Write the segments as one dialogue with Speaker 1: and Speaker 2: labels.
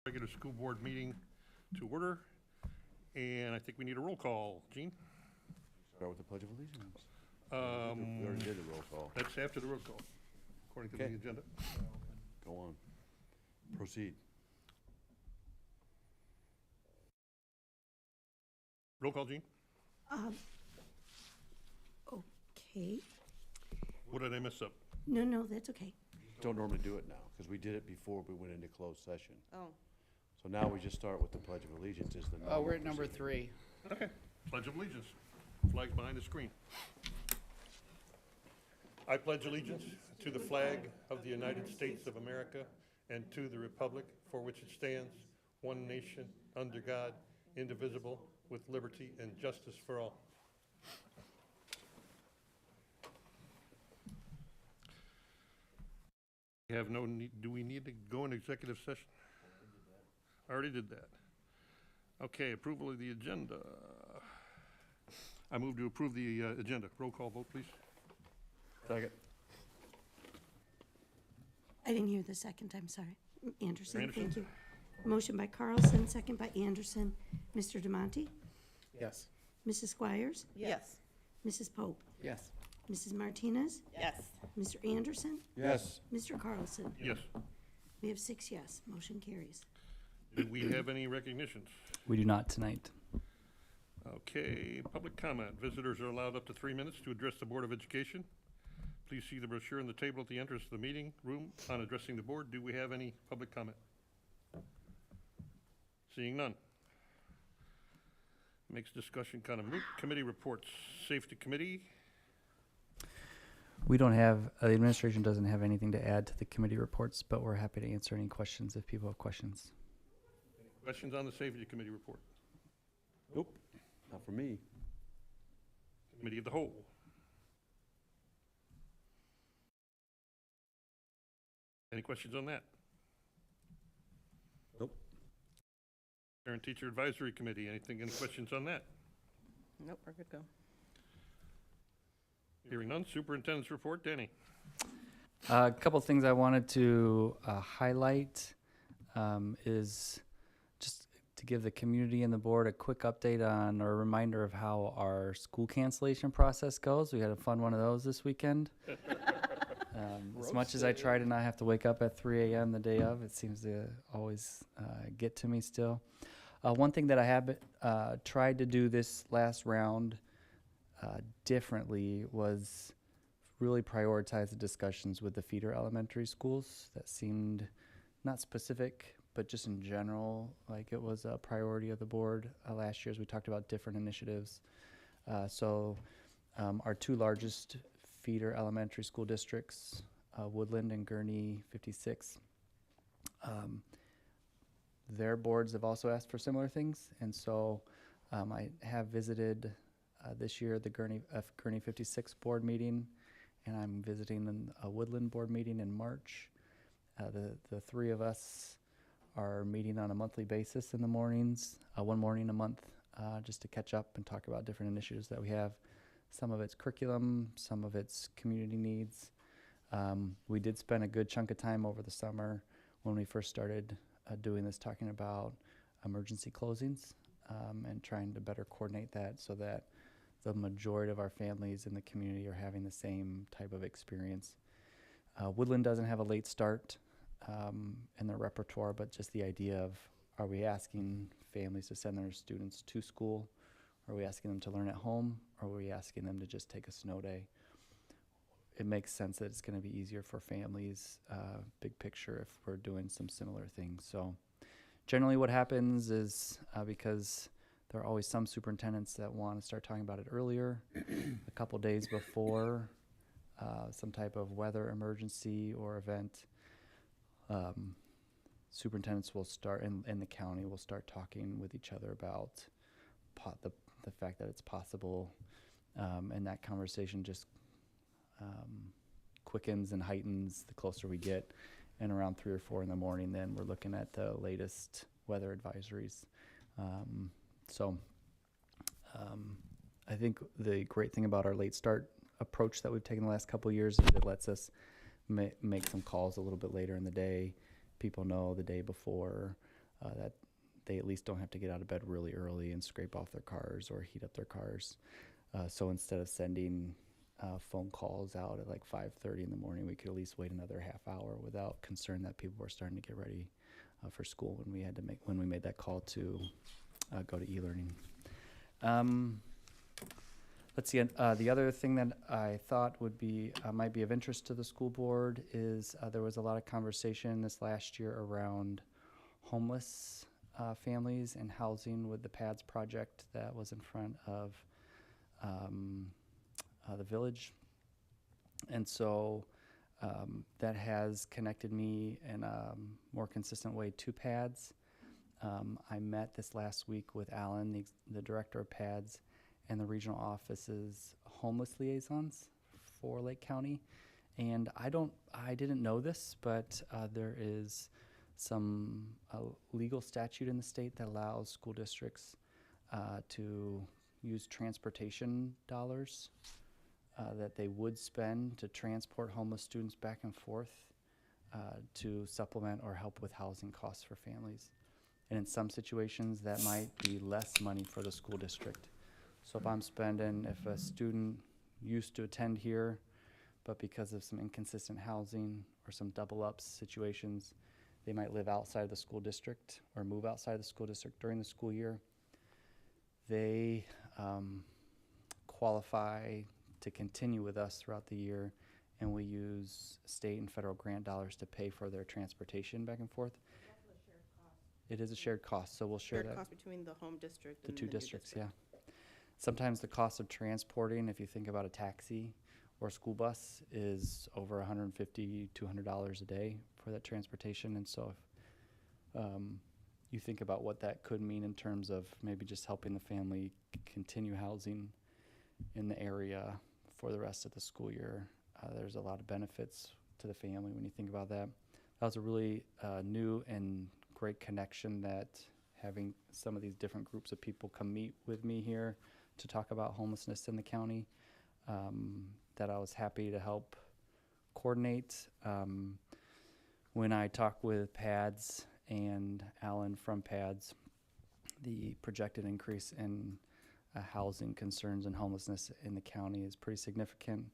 Speaker 1: Regular school board meeting to order, and I think we need a roll call. Gene?
Speaker 2: Start with the Pledge of Allegiance. We
Speaker 1: Um,
Speaker 2: already did the roll call.
Speaker 1: That's after the roll call, according to the
Speaker 2: Okay.
Speaker 1: agenda.
Speaker 2: Go on. Proceed.
Speaker 1: Roll call, Gene?
Speaker 3: Okay.
Speaker 1: What did I mess up?
Speaker 3: No, that's okay.
Speaker 2: Don't normally do it now, because we did it before we went into closed session.
Speaker 4: Oh,
Speaker 2: So now we just start with the Pledge of Allegiance is the normal
Speaker 5: Oh, we're at number
Speaker 2: procedure.
Speaker 5: 3.
Speaker 1: Okay. Pledge of Allegiance. Flags behind the screen. I pledge allegiance to the flag of the United States of America and to the republic for which it stands, one nation, under God, indivisible, with liberty and justice for all. We have no need, do we need to go in executive session? I already did that. Okay, approval of the agenda. I move to approve the agenda. Roll call vote, please.
Speaker 2: Second.
Speaker 3: I didn't hear the second time, sorry. Anderson,
Speaker 1: Anderson?
Speaker 3: thank you. Motion by Carlson, second by Anderson. Mr. Demonte?
Speaker 5: Yes.
Speaker 3: Mrs. Squires?
Speaker 4: yes.
Speaker 3: Mrs. Pope?
Speaker 5: Yes.
Speaker 3: Mrs. Martinez?
Speaker 4: Yes.
Speaker 3: Mr. Anderson?
Speaker 2: Yes.
Speaker 3: Mr. Carlson?
Speaker 1: Yes.
Speaker 3: We have 6 yes. Motion carries.
Speaker 1: Do we have any recognitions?
Speaker 6: We do not tonight.
Speaker 1: Okay, public comment. Visitors are allowed up to 3 minutes to address the Board of Education. Please see the brochure on the table at the entrance to the meeting room on addressing the board. Do we have any public comment? Seeing none. Makes discussion kind of moot. Committee reports. Safety Committee.
Speaker 6: We don't have, the administration doesn't have anything to add to the committee reports, but we're happy to answer any questions if people have questions.
Speaker 1: Questions on the Safety Committee report?
Speaker 2: Nope, not for me.
Speaker 1: Committee of the Whole. Any questions on that?
Speaker 2: Nope.
Speaker 1: Parent Teacher Advisory Committee, any questions on that?
Speaker 4: Nope, we're good to go.
Speaker 1: Hearing none. Superintendent's report. Danny?
Speaker 6: A couple of things I wanted to highlight is just to give the community and the board a quick update on or a reminder of how our school cancellation process goes. We had a fun one of those this weekend. As much as I try to not have to wake up at 3 a.m. the day of, it seems to always get to me still. One thing that I have tried to do this last round differently was really prioritize the discussions with the feeder elementary schools that seemed not specific, but just in general, like it was a priority of the board last year as we talked about different initiatives. So our 2 largest feeder elementary school districts, Woodland and Gurnee 56, their boards have also asked for similar things. And so I have visited this year the Gurnee 56 board meeting, and I'm visiting a Woodland board meeting in March. The 3 of us are meeting on a monthly basis in the mornings, one morning a month, just to catch up and talk about different initiatives that we have. Some of it's curriculum, some of it's community needs. We did spend a good chunk of time over the summer when we first started doing this, talking about emergency closings and trying to better coordinate that so that the majority of our families in the community are having the same type of experience. Woodland doesn't have a late start in their repertoire, but just the idea of, are we asking families to send their students to school? Are we asking them to learn at home? Or are we asking them to just take a snow day? It makes sense that it's going to be easier for families, big picture, if we're doing some similar things. So generally what happens is because there are always some superintendents that want to start talking about it earlier, a couple days before some type of weather emergency or event. Superintendents will start, in the county, will start talking with each other about the fact that it's possible, and that conversation just quickens and heightens the closer we get. And around 3 or 4 in the morning, then we're looking at the latest weather advisories. I think the great thing about our late start approach that we've taken the last couple of years is it lets us make some calls a little bit later in the day. People know the day before that they at least don't have to get out of bed really early and scrape off their cars or heat up their cars. So instead of sending phone calls out at like 5:30 in the morning, we could at least wait another half hour without concern that people were starting to get ready for school when we made that call to go to e-learning. Let's see. The other thing that I thought would be might be of interest to the school board is there was a lot of conversation this last year around homeless families and housing with the PADS project that was in front of the village, and so that has connected me in a more consistent way to PADS. I met this last week with Alan, the director of PADS, and the regional office's homeless liaisons for Lake County. And I didn't know this, but there is some legal statute in the state that allows school districts to use transportation dollars that they would spend to transport homeless students back and forth to supplement or help with housing costs for families. And in some situations, that might be less money for the school district. So if a student used to attend here, but because of some inconsistent housing or some double ups situations, they might live outside of the school district or move outside of the school district during the school year. They qualify to continue with us throughout the year, and we use state and federal grant dollars to pay for their transportation back and forth. It is a shared cost, so we'll share that.
Speaker 4: Shared cost between the home district
Speaker 6: The
Speaker 4: and
Speaker 6: two
Speaker 4: the new
Speaker 6: districts,
Speaker 4: district.
Speaker 6: yeah. Sometimes the cost of transporting, if you think about a taxi or a school bus, is over $150, $200 a day for that transportation. And so if you think about what that could mean in terms of maybe just helping the family continue housing in the area for the rest of the school year, there's a lot of benefits to the family when you think about that. That was a really new and great connection, that having some of these different groups of people come meet with me here to talk about homelessness in the county, that I was happy to help coordinate. When I talk with PADS and Alan from PADS, the projected increase in housing concerns and homelessness in the county is pretty significant,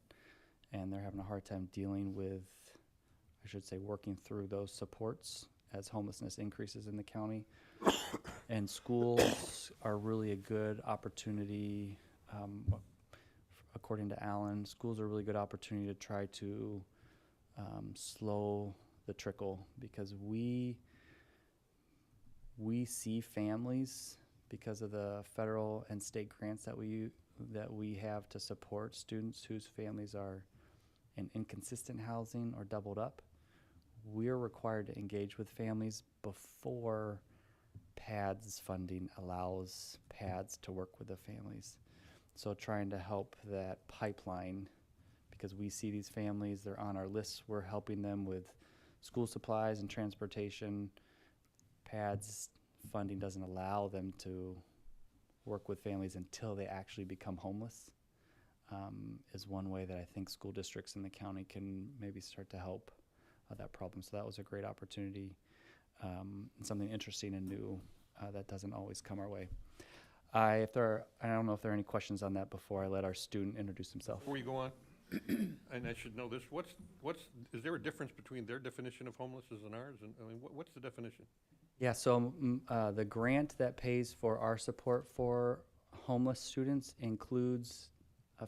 Speaker 6: and they're having a hard time dealing with, I should say, working through those supports as homelessness increases in the county. And schools are really a good opportunity, according to Alan, schools are a really good opportunity to try to slow the trickle, because we see families, because of the federal and state grants that we have to support students whose families are in inconsistent housing or doubled up. We're required to engage with families before PADS funding allows PADS to work with the families. So trying to help that pipeline, because we see these families, they're on our lists, we're helping them with school supplies and transportation. PADS funding doesn't allow them to work with families until they actually become homeless, is one way that I think school districts in the county can maybe start to help that problem. So that was a great opportunity, and something interesting and new that doesn't always come our way. I don't know if there are any questions on that before I let our student introduce himself.
Speaker 1: Before you go on, and I should know this, is there a difference between their definition of homelessness and ours? And I mean, what's the definition?
Speaker 6: Yeah, so the grant that pays for our support for homeless students includes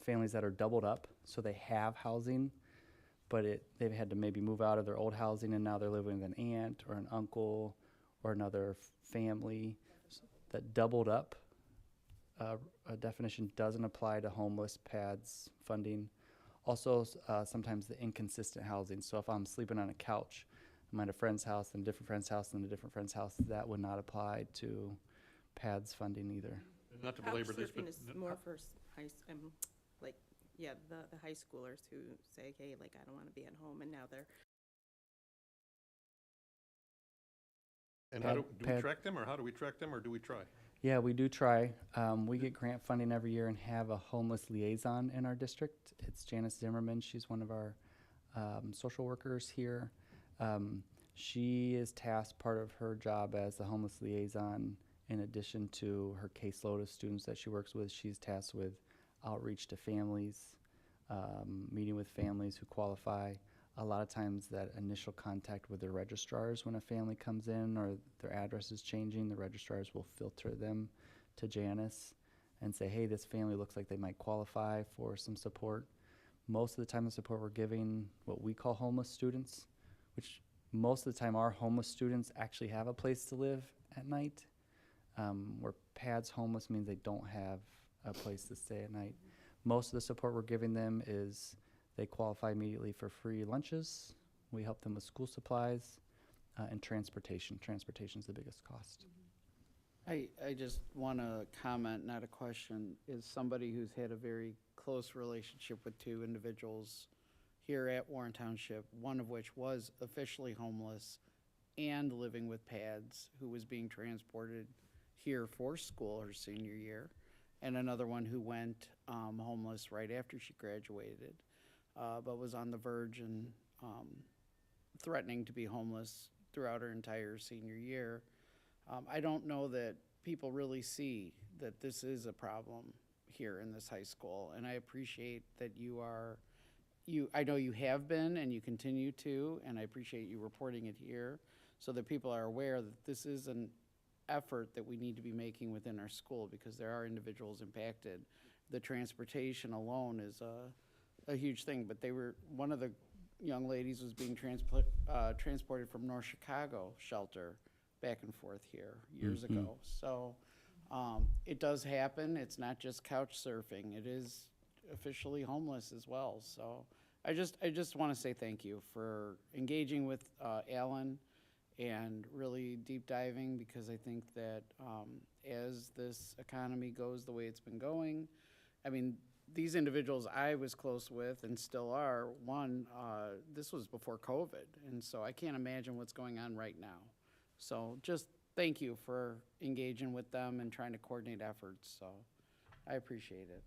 Speaker 6: families that are doubled up, so they have housing, but they've had to maybe move out of their old housing, and now they're living with an aunt or an uncle or another family. That doubled up a definition doesn't apply to homeless PADS funding. Also, sometimes the inconsistent housing. So if I'm sleeping on a couch, I'm at a friend's house, and a different friend's house, and a different friend's house, that would not apply to PADS funding either.
Speaker 1: Not to
Speaker 4: Couch
Speaker 1: belabor this,
Speaker 4: surfing
Speaker 1: but
Speaker 4: is more for the high schoolers who say, hey, like, I don't want to be at home, and now they're.
Speaker 1: and how do we track them, or how do we track them, or do we try?
Speaker 6: Yeah, we do try. We get grant funding every year and have a homeless liaison in our district. It's Janice Zimmerman. She's one of our social workers here. She is tasked, part of her job as the homeless liaison, in addition to her caseload of students that she works with, she's tasked with outreach to families, meeting with families who qualify. A lot of times that initial contact with the registrars when a family comes in or their address is changing, the registrars will filter them to Janice and say, hey, this family looks like they might qualify for some support. Most of the time the support we're giving what we call homeless students, which most of the time our homeless students actually have a place to live at night. Where PADS homeless means they don't have a place to stay at night. Most of the support we're giving them is they qualify immediately for free lunches. We help them with school supplies and transportation. Transportation is the biggest cost.
Speaker 5: I just want to comment, not a question, is somebody who's had a very close relationship with two individuals here at Warren Township, one of which was officially homeless and living with PADS, who was being transported here for school her senior year, and another one who went homeless right after she graduated, but was on the verge and threatening to be homeless throughout her entire senior year. I don't know that people really see that this is a problem here in this high school, and I appreciate that I know you have been and you continue to, and I appreciate you reporting it here so that people are aware that this is an effort that we need to be making within our school because there are individuals impacted. The transportation alone is a huge thing, but one of the young ladies was being transported from North Chicago shelter back and forth here years ago. So it does happen. It's not just couch surfing. It is officially homeless as well. So I just want to say thank you for engaging with Alan and really deep diving, because I think that as this economy goes the way it's been going, I mean, these individuals I was close with and still are, this was before COVID, and so I can't imagine what's going on right now. So just thank you for engaging with them and trying to coordinate efforts, so I appreciate it.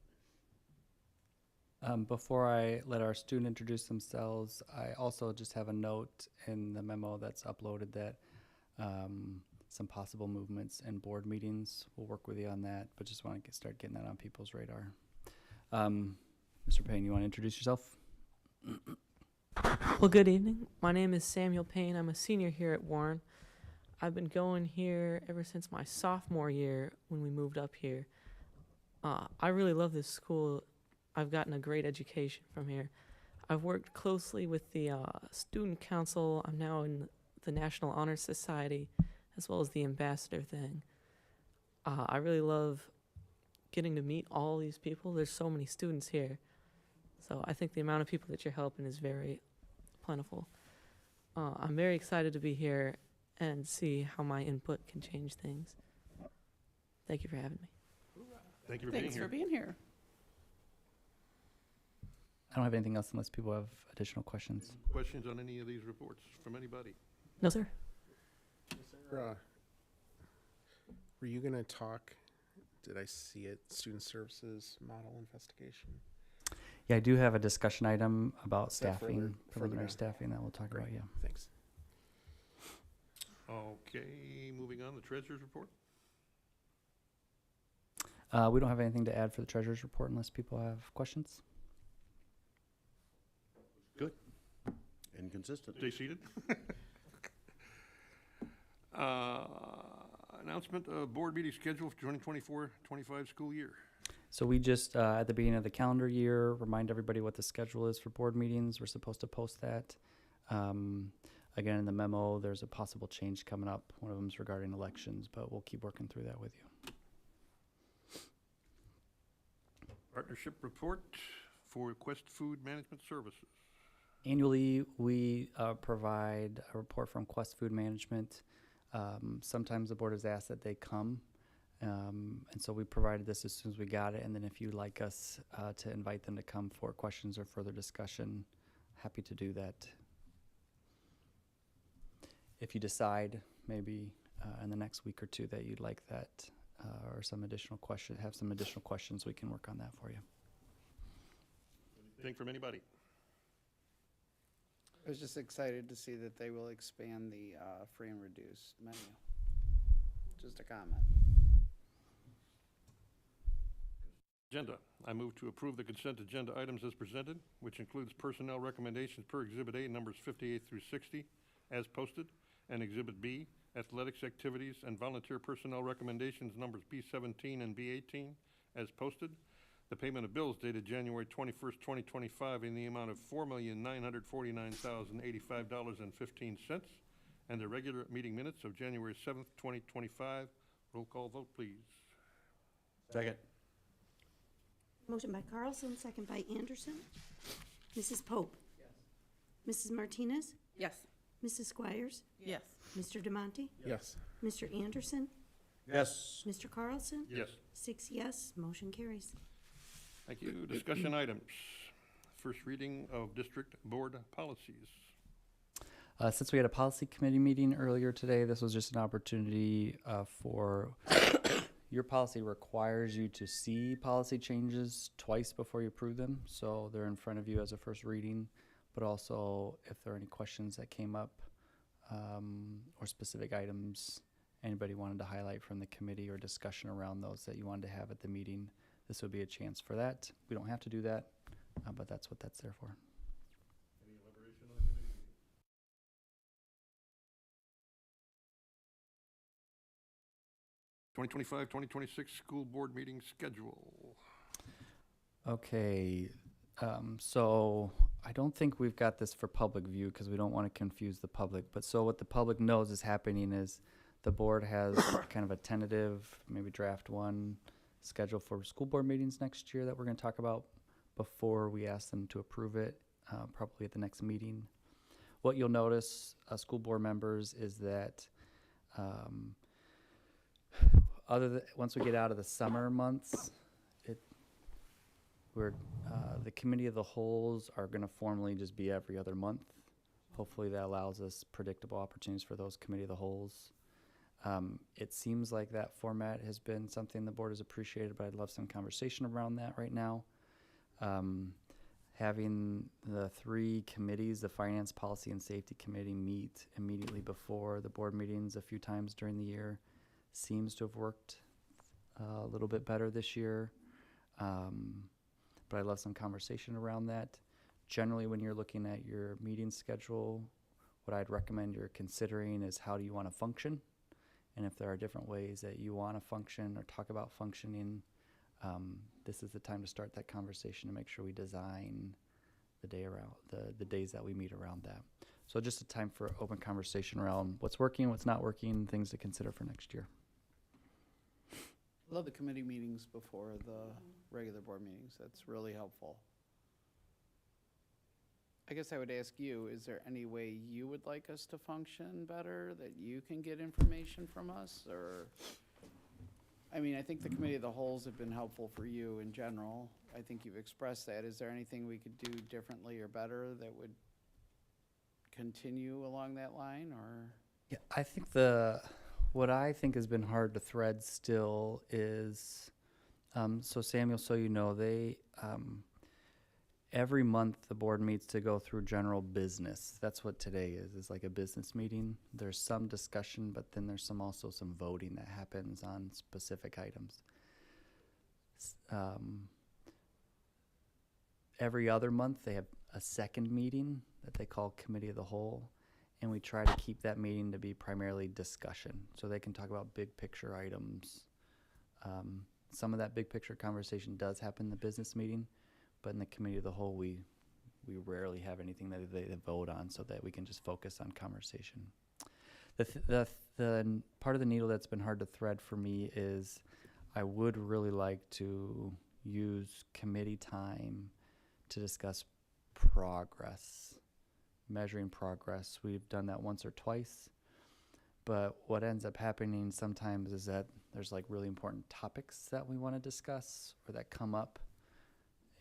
Speaker 6: Before I let our student introduce themselves, I also just have a note in the memo that's uploaded that some possible movements and board meetings. We'll work with you on that, but just want to start getting that on people's radar. Mr. Payne, you want to introduce yourself?
Speaker 7: Well, good evening. My name is Samuel Payne. I'm a senior here at Warren. I've been going here ever since my sophomore year when we moved up here. I really love this school. I've gotten a great education from here. I've worked closely with the student council. I'm now in the National Honor Society, as well as the ambassador thing. I really love getting to meet all these people. There's so many students here. So I think the amount of people that you're helping is very plentiful. I'm very excited to be here and see how my input can change things. Thank you for having me.
Speaker 1: Thank you for being
Speaker 5: Thanks
Speaker 1: here.
Speaker 5: for being here.
Speaker 6: I don't have anything else unless people have additional questions.
Speaker 1: Questions on any of these reports from anybody?
Speaker 7: No, sir.
Speaker 8: Were you going to talk, did I see it, student services model investigation?
Speaker 6: Yeah, I do have a discussion item about
Speaker 8: Is that
Speaker 6: staffing,
Speaker 8: further
Speaker 6: preliminary
Speaker 8: down?
Speaker 6: staffing that we'll talk
Speaker 8: Great.
Speaker 6: about, yeah.
Speaker 8: Thanks.
Speaker 1: Okay, moving on, the treasurer's report.
Speaker 6: We don't have anything to add for the treasurer's report unless people have questions.
Speaker 2: Inconsistent.
Speaker 1: Stay seated. Announcement of board meeting schedule for 2024-25 school year.
Speaker 6: So we just, at the beginning of the calendar year, remind everybody what the schedule is for board meetings. We're supposed to post that. Again, in the memo, there's a possible change coming up. One of them is regarding elections, but we'll keep working through that with you.
Speaker 1: Partnership report for Quest Food Management Services.
Speaker 6: Annually, we provide a report from Quest Food Management. Sometimes the board has asked that they come, and so we provided this as soon as we got it. And then if you'd like us to invite them to come for questions or further discussion, happy to do that. If you decide maybe in the next week or two that you'd like that or some additional questions, we can work on that for you.
Speaker 1: Anything from anybody?
Speaker 5: I was just excited to see that they will expand the free and reduced menu. Just a comment.
Speaker 1: Agenda. I move to approve the consent agenda items as presented, which includes personnel recommendations per Exhibit A, numbers 58 through 60, as posted, and Exhibit B, athletics activities and volunteer personnel recommendations, numbers B17 and B18, as posted. The payment of bills dated January 21st, 2025, in the amount of $4,949,085.15, and the regular meeting minutes of January 7th, 2025. Roll call vote, please.
Speaker 2: Second.
Speaker 3: Motion by Carlson, second by Anderson. Mrs. Pope? Yes. Mrs. Martinez?
Speaker 4: Yes.
Speaker 3: Mrs. Squires?
Speaker 4: Yes.
Speaker 3: Mr. Demonte?
Speaker 8: Yes.
Speaker 3: Mr. Anderson?
Speaker 2: Yes.
Speaker 3: Mr. Carlson?
Speaker 1: Yes.
Speaker 3: 6 yes, motion carries.
Speaker 1: Thank you. Discussion items. First reading of district board policies.
Speaker 6: Since we had a policy committee meeting earlier today, this was just an opportunity for, your policy requires you to see policy changes twice before you approve them. So they're in front of you as a first reading, but also if there are any questions that came up or specific items anybody wanted to highlight from the committee or discussion around those that you wanted to have at the meeting, this would be a chance for that. We don't have to do that, but that's what that's there for.
Speaker 1: Any elaboration on the committee meeting? 2025-2026 school board meeting schedule.
Speaker 6: Okay, so I don't think we've got this for public view because we don't want to confuse the public. But so what the public knows is happening is the board has kind of a tentative, maybe draft one, schedule for school board meetings next year that we're going to talk about before we ask them to approve it, probably at the next meeting. What you'll notice, school board members, is that once we get out of the summer months, the committee of the wholes are going to formally just be every other month. Hopefully that allows us predictable opportunities for those committee of the wholes. It seems like that format has been something the board has appreciated, but I'd love some conversation around that right now. Having the three committees, the Finance, Policy, and Safety Committee, meet immediately before the board meetings a few times during the year seems to have worked a little bit better this year. But I'd love some conversation around that. Generally, when you're looking at your meeting schedule, what I'd recommend you're considering is how do you want to function? And if there are different ways that you want to function or talk about functioning, this is the time to start that conversation to make sure we design the day around the days that we meet around that. So just a time for open conversation around what's working, what's not working, things to consider for next year.
Speaker 5: Love the committee meetings before the regular board meetings. That's really helpful. I guess I would ask you, is there any way you would like us to function better, that you can get information from us? Or, I mean, I think the committee of the wholes have been helpful for you in general. I think you've expressed that. Is there anything we could do differently or better that would continue along that line, or?
Speaker 6: Yeah, I think what I think has been hard to thread still is, so Samuel, so you know, they, every month the board meets to go through general business. That's what today is like a business meeting. There's some discussion, but then there's also some voting that happens on specific items. Every other month they have a second meeting that they call Committee of the Whole, and we try to keep that meeting to be primarily discussion, so they can talk about big picture items. Some of that big picture conversation does happen in the business meeting, but in the Committee of the Whole, we rarely have anything that they vote on, so that we can just focus on conversation. The part of the needle that's been hard to thread for me is I would really like to use committee time to discuss progress, measuring progress. We've done that once or twice, but what ends up happening sometimes is that there's like really important topics that we want to discuss or that come up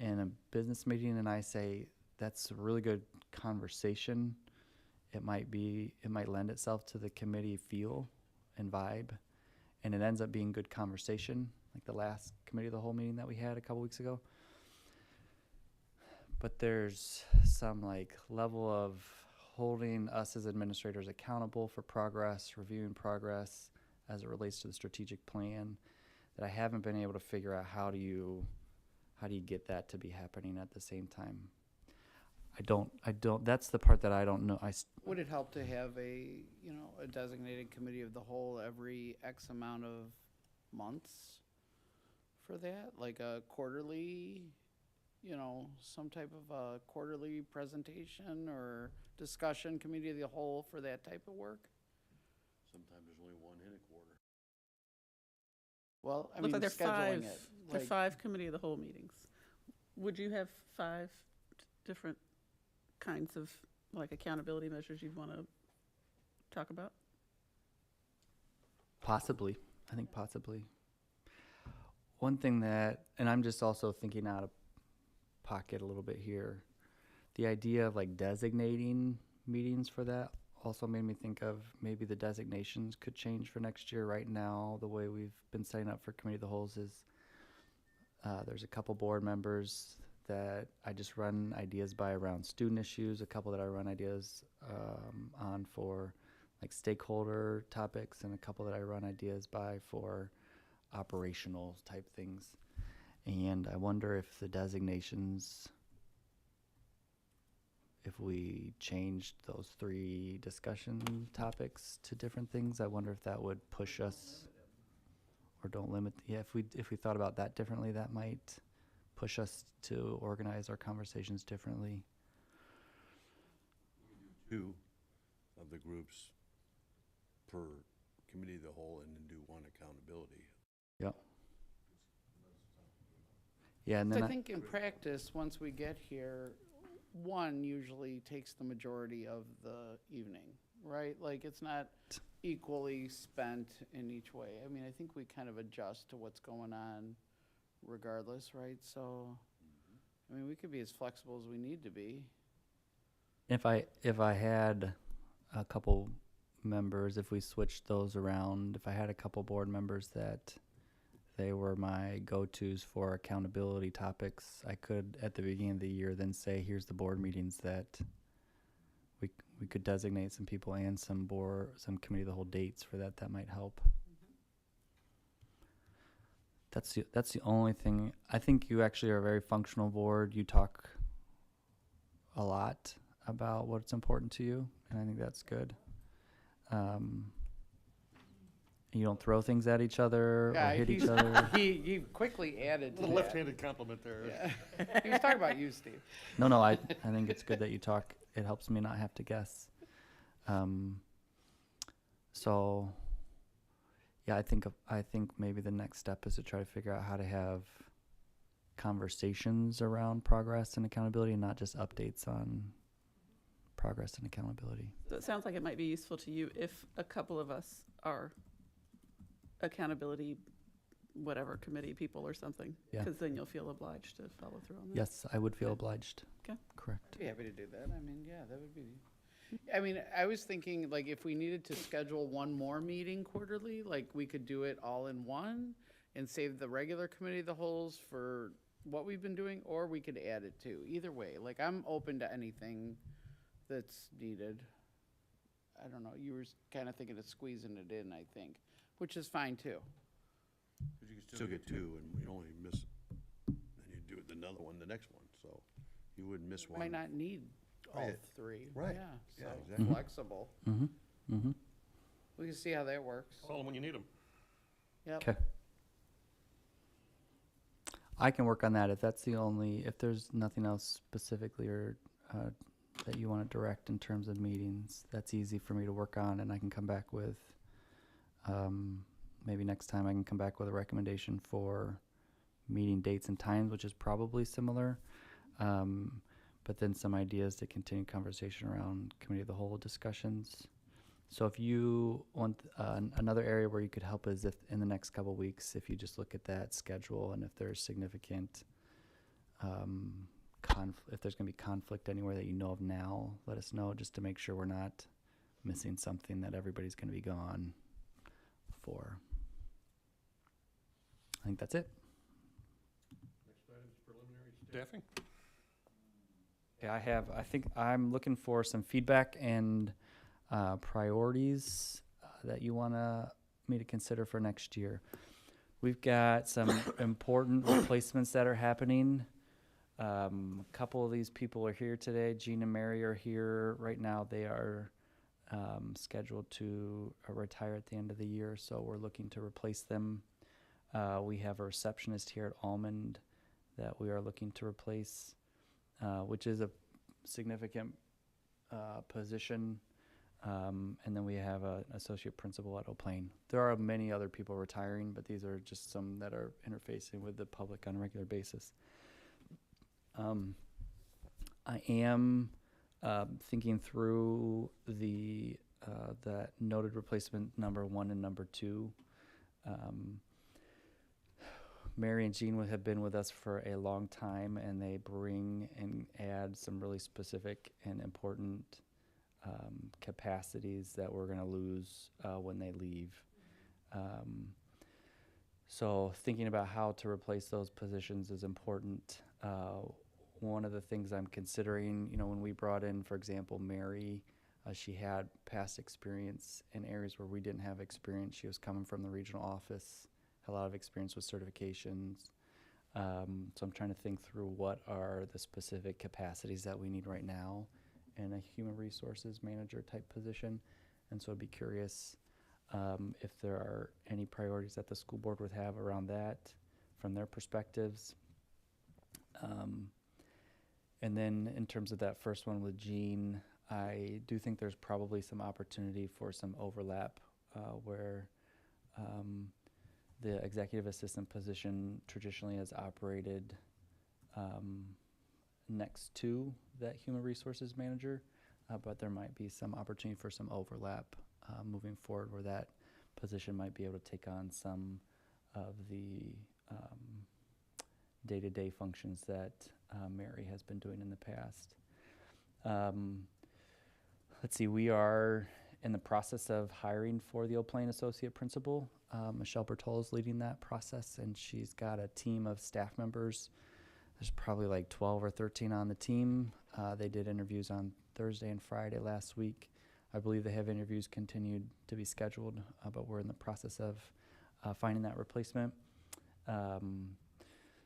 Speaker 6: in a business meeting, and I say that's a really good conversation. It might lend itself to the committee feel and vibe, and it ends up being good conversation, like the last Committee of the Whole meeting that we had a couple weeks ago. But there's some like level of holding us as administrators accountable for progress, reviewing progress as it relates to the strategic plan, that I haven't been able to figure out how do you get that to be happening at the same time. I don't, that's the part that I don't know.
Speaker 5: Would it help to have a designated committee of the whole every X amount of months for that? Like a quarterly, some type of a quarterly presentation or discussion committee of the whole for that type of work?
Speaker 2: Sometimes there's only one in a quarter.
Speaker 5: Well, I
Speaker 9: Looks
Speaker 5: mean,
Speaker 9: like
Speaker 5: scheduling it.
Speaker 9: there are 5 committee of the whole meetings. Would you have 5 different kinds of like accountability measures you'd want to talk about?
Speaker 6: Possibly. I think possibly. One thing that, and I'm just also thinking out of pocket a little bit here, the idea of like designating meetings for that also made me think of maybe the designations could change for next year. Right now, the way we've been setting up for Committee of the Wholes is there's a couple board members that I just run ideas by around student issues, a couple that I run ideas on for like stakeholder topics, and a couple that I run ideas by for operational type things. And I wonder if the designations, if we changed those 3 discussion topics to different things, I wonder if that would push us, or don't limit. Yeah, if we thought about that differently, that might push us to organize our conversations differently.
Speaker 2: 2 of the groups per committee of the whole, and then do 1 accountability.
Speaker 6: Yep. Yeah, and
Speaker 5: So
Speaker 6: then
Speaker 5: I think in practice, once we get here, 1 usually takes the majority of the evening, right? Like, it's not equally spent in each way. I mean, I think we kind of adjust to what's going on regardless, right? So, I mean, we could be as flexible as we need to be.
Speaker 6: if I had a couple members, if we switched those around, if I had a couple board members that they were my go-tos for accountability topics, I could at the beginning of the year then say, here's the board meetings that we could designate some people and some committee of the whole dates for that. That might help. That's the only thing. I think you actually are a very functional board. You talk a lot about what's important to you, and I think that's good. You don't throw things at each other or hit each other.
Speaker 5: He quickly added to
Speaker 1: Little
Speaker 5: that.
Speaker 1: left-handed compliment there.
Speaker 5: Yeah. He was talking about you, Steve.
Speaker 6: No, I think it's good that you talk. It helps me not have to guess. So, yeah, I think maybe the next step is to try to figure out how to have conversations around progress and accountability, and not just updates on progress and accountability.
Speaker 9: So it sounds like it might be useful to you if a couple of us are accountability, whatever, committee people or something.
Speaker 6: Yeah.
Speaker 9: Because then you'll feel obliged to follow through on that.
Speaker 6: Yes, I would feel
Speaker 9: Okay.
Speaker 6: obliged.
Speaker 9: Okay.
Speaker 6: Correct.
Speaker 5: I'd be happy to do that. I mean, yeah, that would be. I mean, I was thinking, like, if we needed to schedule 1 more meeting quarterly, like, we could do it all in one and save the regular committee of the wholes for what we've been doing, or we could add it too. Either way, like, I'm open to anything that's needed. I don't know, you were kind of thinking of squeezing it in, I think, which is fine too.
Speaker 2: Because you can still get 2, and you only miss, then you do another one, the next one, so you wouldn't miss one.
Speaker 5: Might not need all
Speaker 2: Right.
Speaker 5: 3.
Speaker 2: Right.
Speaker 5: Yeah,
Speaker 2: Yeah,
Speaker 5: so
Speaker 2: exactly.
Speaker 5: flexible.
Speaker 6: Mm-hmm. Mm-hmm.
Speaker 5: We can see how that works.
Speaker 1: Call them when you need them.
Speaker 5: Yep.
Speaker 6: Okay. I can work on that if there's nothing else specifically or that you want to direct in terms of meetings. That's easy for me to work on, and I can come back with, maybe next time I can come back with a recommendation for meeting dates and times, which is probably similar. But then some ideas to continue conversation around committee of the whole discussions. So if you want another area where you could help is if in the next couple weeks, if you just look at that schedule, and if there's significant if there's going to be conflict anywhere that you know of now, let us know, just to make sure we're not missing something that everybody's going to be gone for. I think that's it.
Speaker 1: Next item is preliminary staffing.
Speaker 6: Yeah, I think I'm looking for some feedback and priorities that you want me to consider for next year. We've got some important replacements that are happening. A couple of these people are here today. Jean and Mary are here right now. They are scheduled to retire at the end of the year, so we're looking to replace them. We have a receptionist here at Almond that we are looking to replace, which is a significant position. And then we have an associate principal at O'Plain. There are many other people retiring, but these are just some that are interfacing with the public on a regular basis. I am thinking through the noted replacement number 1 and number 2. Mary and Jean have been with us for a long time, and they bring and add some really specific and important capacities that we're going to lose when they leave. So thinking about how to replace those positions is important. One of the things I'm considering, when we brought in, for example, Mary, she had past experience in areas where we didn't have experience. She was coming from the regional office, had a lot of experience with certifications. So I'm trying to think through what are the specific capacities that we need right now in a human resources manager type position. And so I'd be curious if there are any priorities that the school board would have around that from their perspectives. And then in terms of that first one with Jean, I do think there's probably some opportunity for some overlap where the executive assistant position traditionally has operated next to that human resources manager, but there might be some opportunity for some overlap moving forward where that position might be able to take on some of the day-to-day functions that Mary has been doing in the past. Let's see, we are in the process of hiring for the O'Plain associate principal. Michelle Bertol is leading that process, and she's got a team of staff members. There's probably like 12 or 13 on the team. They did interviews on Thursday and Friday last week. I believe they have interviews continued to be scheduled, but we're in the process of finding that replacement.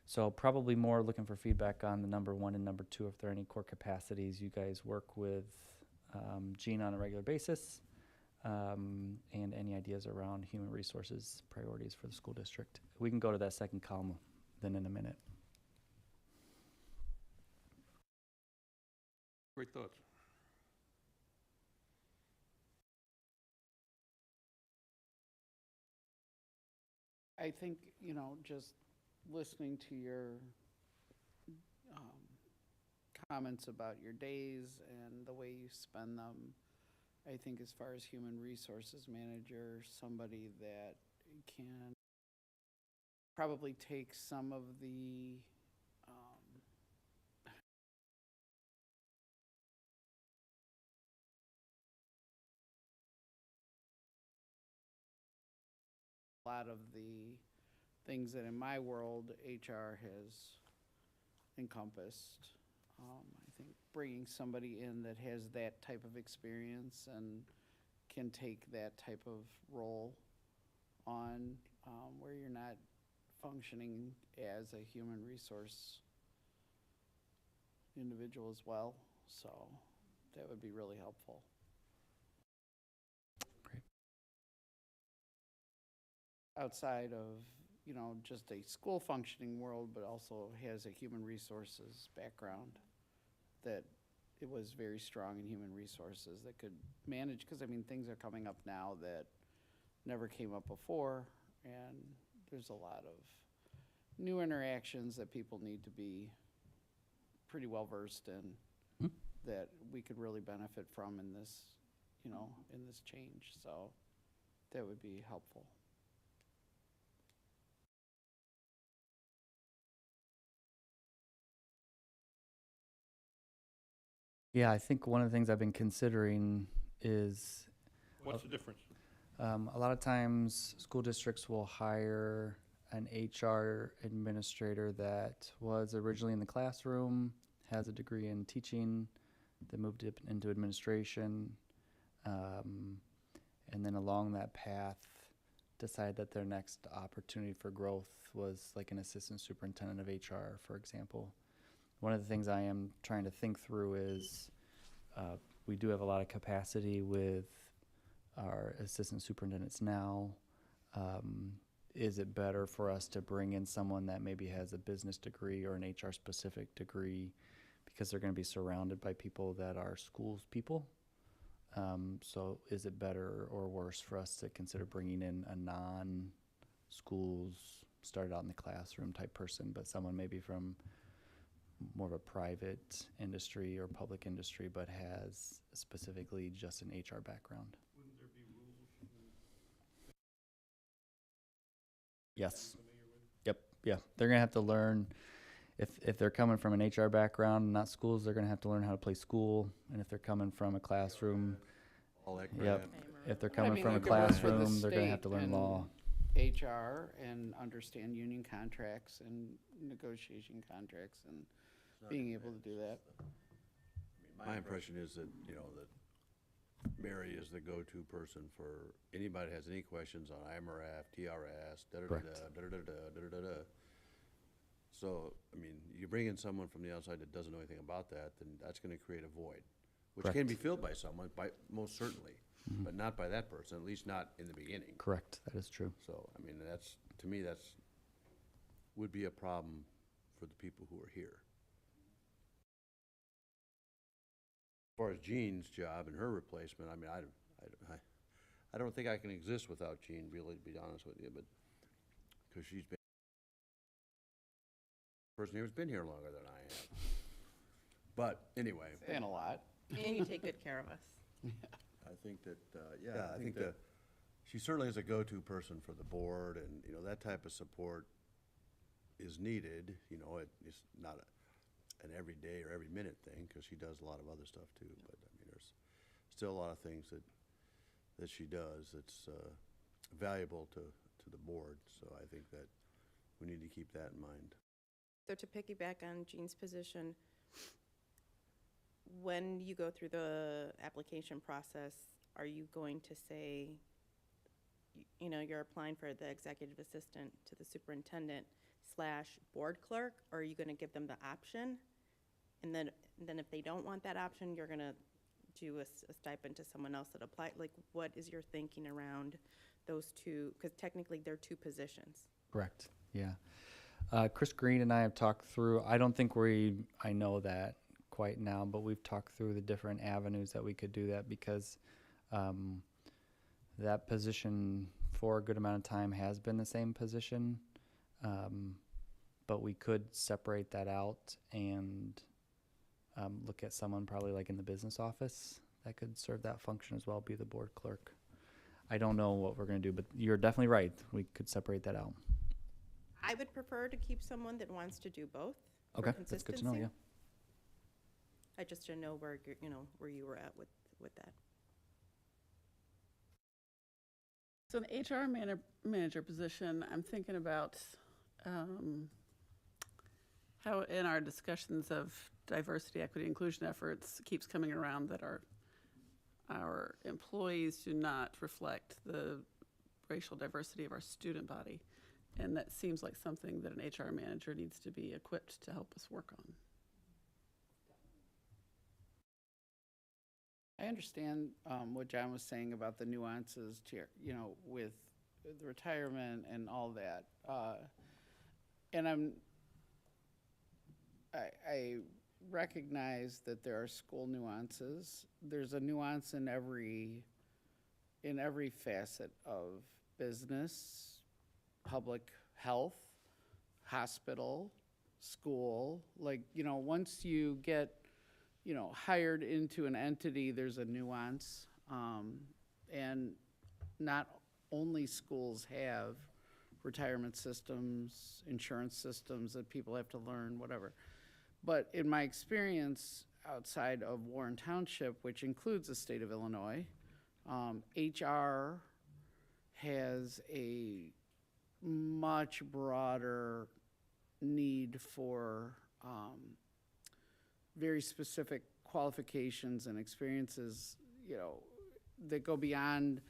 Speaker 6: So probably more looking for feedback on the number 1 and number 2, if there are any core capacities. You guys work with Jean on a regular basis, and any ideas around human resources priorities for the school district. We can go to that second column then in a minute.
Speaker 1: Great thoughts.
Speaker 5: I think, just listening to your comments about your days and the way you spend them, I think as far as human resources manager, somebody that can probably take some of the a lot of the things that in my world HR has encompassed. I think bringing somebody in that has that type of experience and can take that type of role on where you're not functioning as a human resource individual as well. So that would be really helpful.
Speaker 6: Great.
Speaker 5: Outside of, just a school functioning world, but also has a human resources background that it was very strong in human resources that could manage, because things are coming up now that never came up before, and there's a lot of new interactions that people need to be pretty well versed in that we could really benefit from in this, in this change. So that would be helpful.
Speaker 6: Yeah, I think one of the things I've been considering is
Speaker 1: What's the difference?
Speaker 6: a lot of times school districts will hire an HR administrator that was originally in the classroom, has a degree in teaching, that moved into administration, and then along that path decided that their next opportunity for growth was like an assistant superintendent of HR, for example. One of the things I am trying to think through is we do have a lot of capacity with our assistant superintendents now. Is it better for us to bring in someone that maybe has a business degree or an HR specific degree, because they're going to be surrounded by people that are schools people? So is it better or worse for us to consider bringing in a non-schools, started out in the classroom type person, but someone maybe from more of a private industry or public industry, but has specifically just an HR background?
Speaker 1: Wouldn't there be rules?
Speaker 6: Yes. Yep. Yeah. They're going to have to learn, if they're coming from an HR background, not schools, they're going to have to learn how to play school. And if they're coming from a classroom,
Speaker 2: All that
Speaker 6: yep.
Speaker 2: crap.
Speaker 6: If they're
Speaker 5: But I
Speaker 6: coming
Speaker 5: mean,
Speaker 6: from a
Speaker 5: like it works for the
Speaker 6: classroom, they're going to have to
Speaker 5: state
Speaker 6: learn
Speaker 5: and
Speaker 6: law.
Speaker 5: HR and understand union contracts and negotiation contracts and being able to do that.
Speaker 2: My impression is that, you know, that Mary is the go-to person for anybody that has any questions on IMRF, TRS,
Speaker 6: Correct.
Speaker 2: da-da-da-da. So, I mean, you bring in someone from the outside that doesn't know anything about that, then that's gonna create a void, which can
Speaker 6: Correct.
Speaker 2: be filled by someone, most certainly, but not by that person, at least not in the beginning.
Speaker 6: Correct. That is true.
Speaker 2: So, I mean, to me, would be a problem for the people who are here. As far as Jean's job and her replacement, I mean, I don't think I can exist without Jean, really, to be honest with you, but, because she's been the person who's been here longer than I have. But, anyway,
Speaker 5: And a lot.
Speaker 4: And you take good care of us.
Speaker 2: I think that, I think that she certainly is a go-to person for the board, and, you know, that type of support is needed. You know, it's not an every day or every minute thing, because she does a lot of other stuff too, but, I mean, there's still a lot of things that she does that's valuable to the board, so I think that we need to keep that in mind.
Speaker 4: So to piggyback on Jean's position, when you go through the application process, are you going to say, you know, you're applying for the executive assistant to the superintendent / board clerk, or are you gonna give them the option? And then if they don't want that option, you're gonna do a stipend to someone else that applied? Like, what is your thinking around those two? Because technically, they're two positions.
Speaker 6: Correct. Yeah. Chris Green and I have talked through, I don't think I know that quite now, but we've talked through the different avenues that we could do that, because that position for a good amount of time has been the same position. But we could separate that out and look at someone probably like in the business office that could serve that function as well, be the board clerk. I don't know what we're going to do, but you're definitely right. We could separate that out.
Speaker 4: I would prefer to keep someone that wants to do both. For
Speaker 6: Okay, that's good to know,
Speaker 4: consistency.
Speaker 6: yeah.
Speaker 4: I just didn't know where where you were at with that.
Speaker 9: So an HR manager position, I'm thinking about how in our discussions of diversity, equity, inclusion efforts keeps coming around that our employees do not reflect the racial diversity of our student body. And that seems like something that an HR manager needs to be equipped to help us work on.
Speaker 5: I understand what John was saying about the nuances to, with the retirement and all that. And I recognize that there are school nuances. There's a nuance in every facet of business, public health, hospital, school. Like, once you get hired into an entity, there's a nuance. And not only schools have retirement systems, insurance systems that people have to learn, whatever. But in my experience outside of Warren Township, which includes the state of Illinois, HR has a much broader need for very specific qualifications and experiences, you know, that go beyond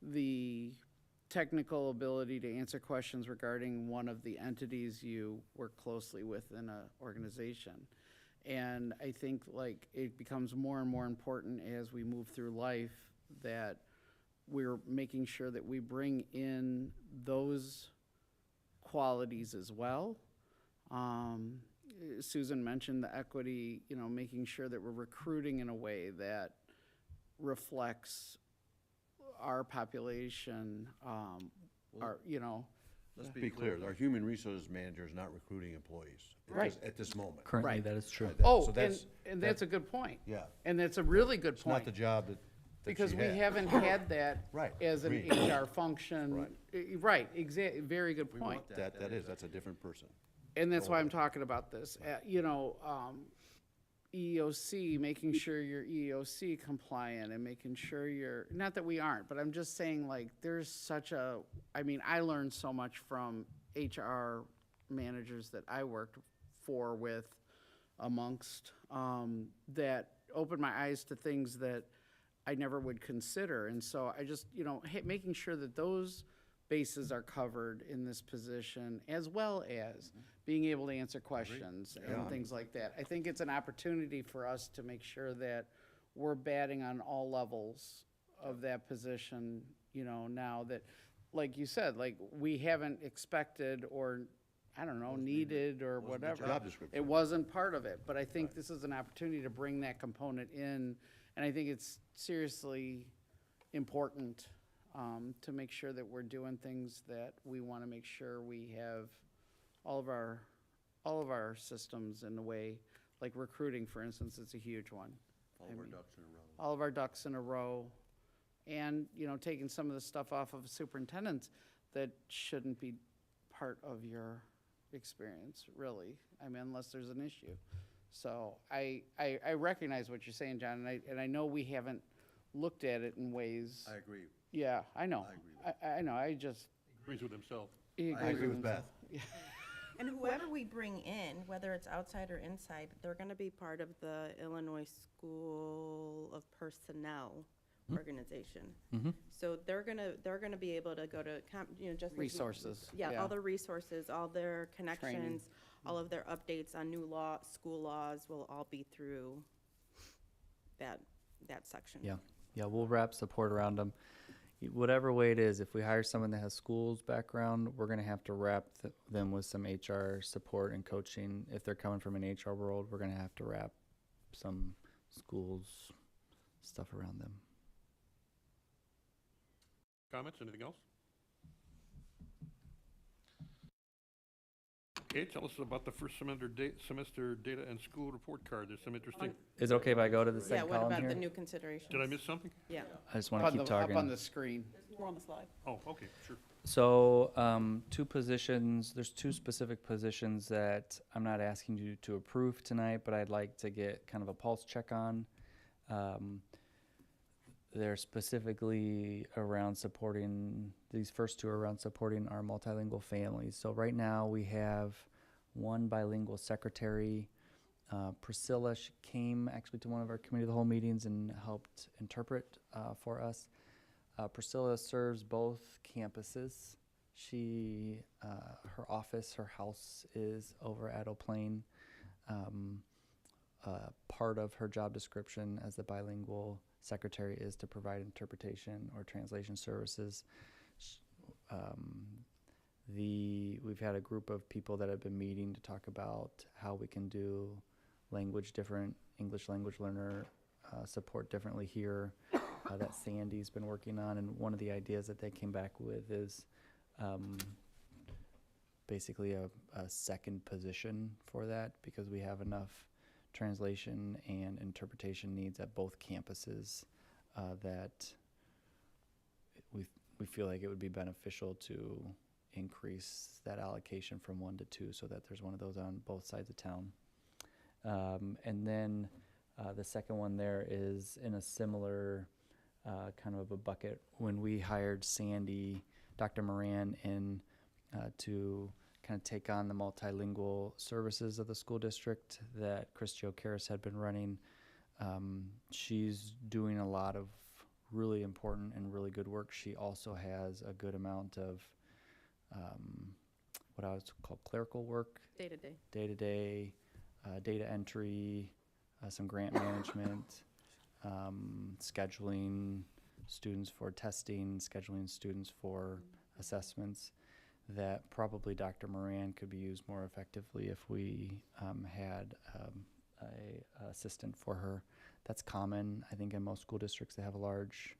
Speaker 5: the technical ability to answer questions regarding one of the entities you work closely with in an organization. And I think like it becomes more and more important as we move through life that we're making sure that we bring in those qualities as well. Susan mentioned the equity, you know, making sure that we're recruiting in a way that reflects our population, our, you know.
Speaker 2: Let's be clear, our human resources manager is not recruiting employees.
Speaker 5: Right.
Speaker 2: At this moment.
Speaker 6: Currently,
Speaker 5: Right.
Speaker 6: that is true.
Speaker 5: Oh,
Speaker 2: So that's,
Speaker 5: and that's a good point.
Speaker 2: yeah,
Speaker 5: And that's a really good
Speaker 2: it's not the
Speaker 5: point.
Speaker 2: job that
Speaker 5: Because
Speaker 2: she
Speaker 5: we
Speaker 2: had.
Speaker 5: haven't had that
Speaker 2: Right,
Speaker 5: as an
Speaker 2: agreed.
Speaker 5: HR function.
Speaker 2: Right.
Speaker 5: Right, very good
Speaker 2: We
Speaker 5: point.
Speaker 2: want that's a different person.
Speaker 5: And that's why I'm talking about this. You know, EEOC, making sure you're EEOC compliant and making sure you're, not that we aren't, but I'm just saying like, there's such a, I mean, I learned so much from HR managers that I worked for with amongst, that opened my eyes to things that I never would consider. And so I just, you know, making sure that those bases are covered in this position, as well as being able to answer questions and things like that. I think it's an opportunity for us to make sure that we're batting on all levels of that position, you know, now that, like you said, like, we haven't expected or, I don't know, needed or
Speaker 2: Wasn't the
Speaker 5: whatever.
Speaker 2: job description.
Speaker 5: It wasn't part of it, but I think this is an opportunity to bring that component in, and I think it's seriously important to make sure that we're doing things that we want to make sure we have all of our systems in a way, like recruiting, for instance, it's a huge one.
Speaker 2: All of our ducks in a row.
Speaker 5: All of our ducks in a row, and, you know, taking some of the stuff off of superintendents that shouldn't be part of your experience, really. I mean, unless there's an issue. So I recognize what you're saying, John, and I know we haven't looked at it in ways.
Speaker 2: I agree.
Speaker 5: Yeah, I know.
Speaker 2: I agree
Speaker 5: I know, I just.
Speaker 1: Agrees with himself.
Speaker 5: he
Speaker 2: I
Speaker 5: agrees
Speaker 2: agree with
Speaker 5: himself.
Speaker 2: Beth.
Speaker 4: And whoever we bring in, whether it's outside or inside, they're gonna be part of the Illinois School of Personnel organization. So they're gonna be able to go to, you know, just like.
Speaker 5: Resources,
Speaker 4: Yeah,
Speaker 5: yeah.
Speaker 4: all the resources, all their connections, all of their updates on new law, school laws will all be through that section.
Speaker 6: Yeah, yeah, we'll wrap support around them. Whatever way it is, if we hire someone that has schools background, we're gonna have to wrap them with some HR support and coaching. If they're coming from an HR world, we're gonna have to wrap some schools stuff around them.
Speaker 1: Comments, anything else? Okay, tell us about the first semester data and school report card. There's some interesting,
Speaker 6: Is it okay if I go to the
Speaker 4: Yeah,
Speaker 6: second
Speaker 4: what
Speaker 6: column
Speaker 4: about the
Speaker 6: here?
Speaker 4: new considerations?
Speaker 1: did I miss something?
Speaker 4: Yeah.
Speaker 6: I just wanna keep
Speaker 5: Up on
Speaker 6: talking.
Speaker 5: the screen.
Speaker 9: We're on the slide.
Speaker 1: Oh, okay, sure.
Speaker 6: So, two positions, there's two specific positions that I'm not asking you to approve tonight, but I'd like to get kind of a pulse check on. They're specifically around supporting, these first two are around supporting our multilingual families. So right now we have one bilingual secretary. Priscilla, she came actually to one of our committee of the whole meetings and helped interpret for us. Priscilla serves both campuses. She, her office, her house is over at Eau Plaine. Part of her job description as the bilingual secretary is to provide interpretation or translation services. We've had a group of people that have been meeting to talk about how we can do different English language learner support differently here that Sandy's been working on. And one of the ideas that they came back with is basically a second position for that, because we have enough translation and interpretation needs at both campuses that we feel like it would be beneficial to increase that allocation from 1 to 2 so that there's one of those on both sides of town. And then the second one there is in a similar kind of a bucket. When we hired Sandy, Dr. Moran, in to kind of take on the multilingual services of the school district that Christy O'Karis had been running. She's doing a lot of really important and really good work. She also has a good amount of what I would call clerical work,
Speaker 4: Day-to-day.
Speaker 6: day-to-day, data entry, some grant management, scheduling students for testing, scheduling students for assessments, that probably Dr. Moran could be used more effectively if we had a assistant for her. That's common, I think, in most school districts. They have a large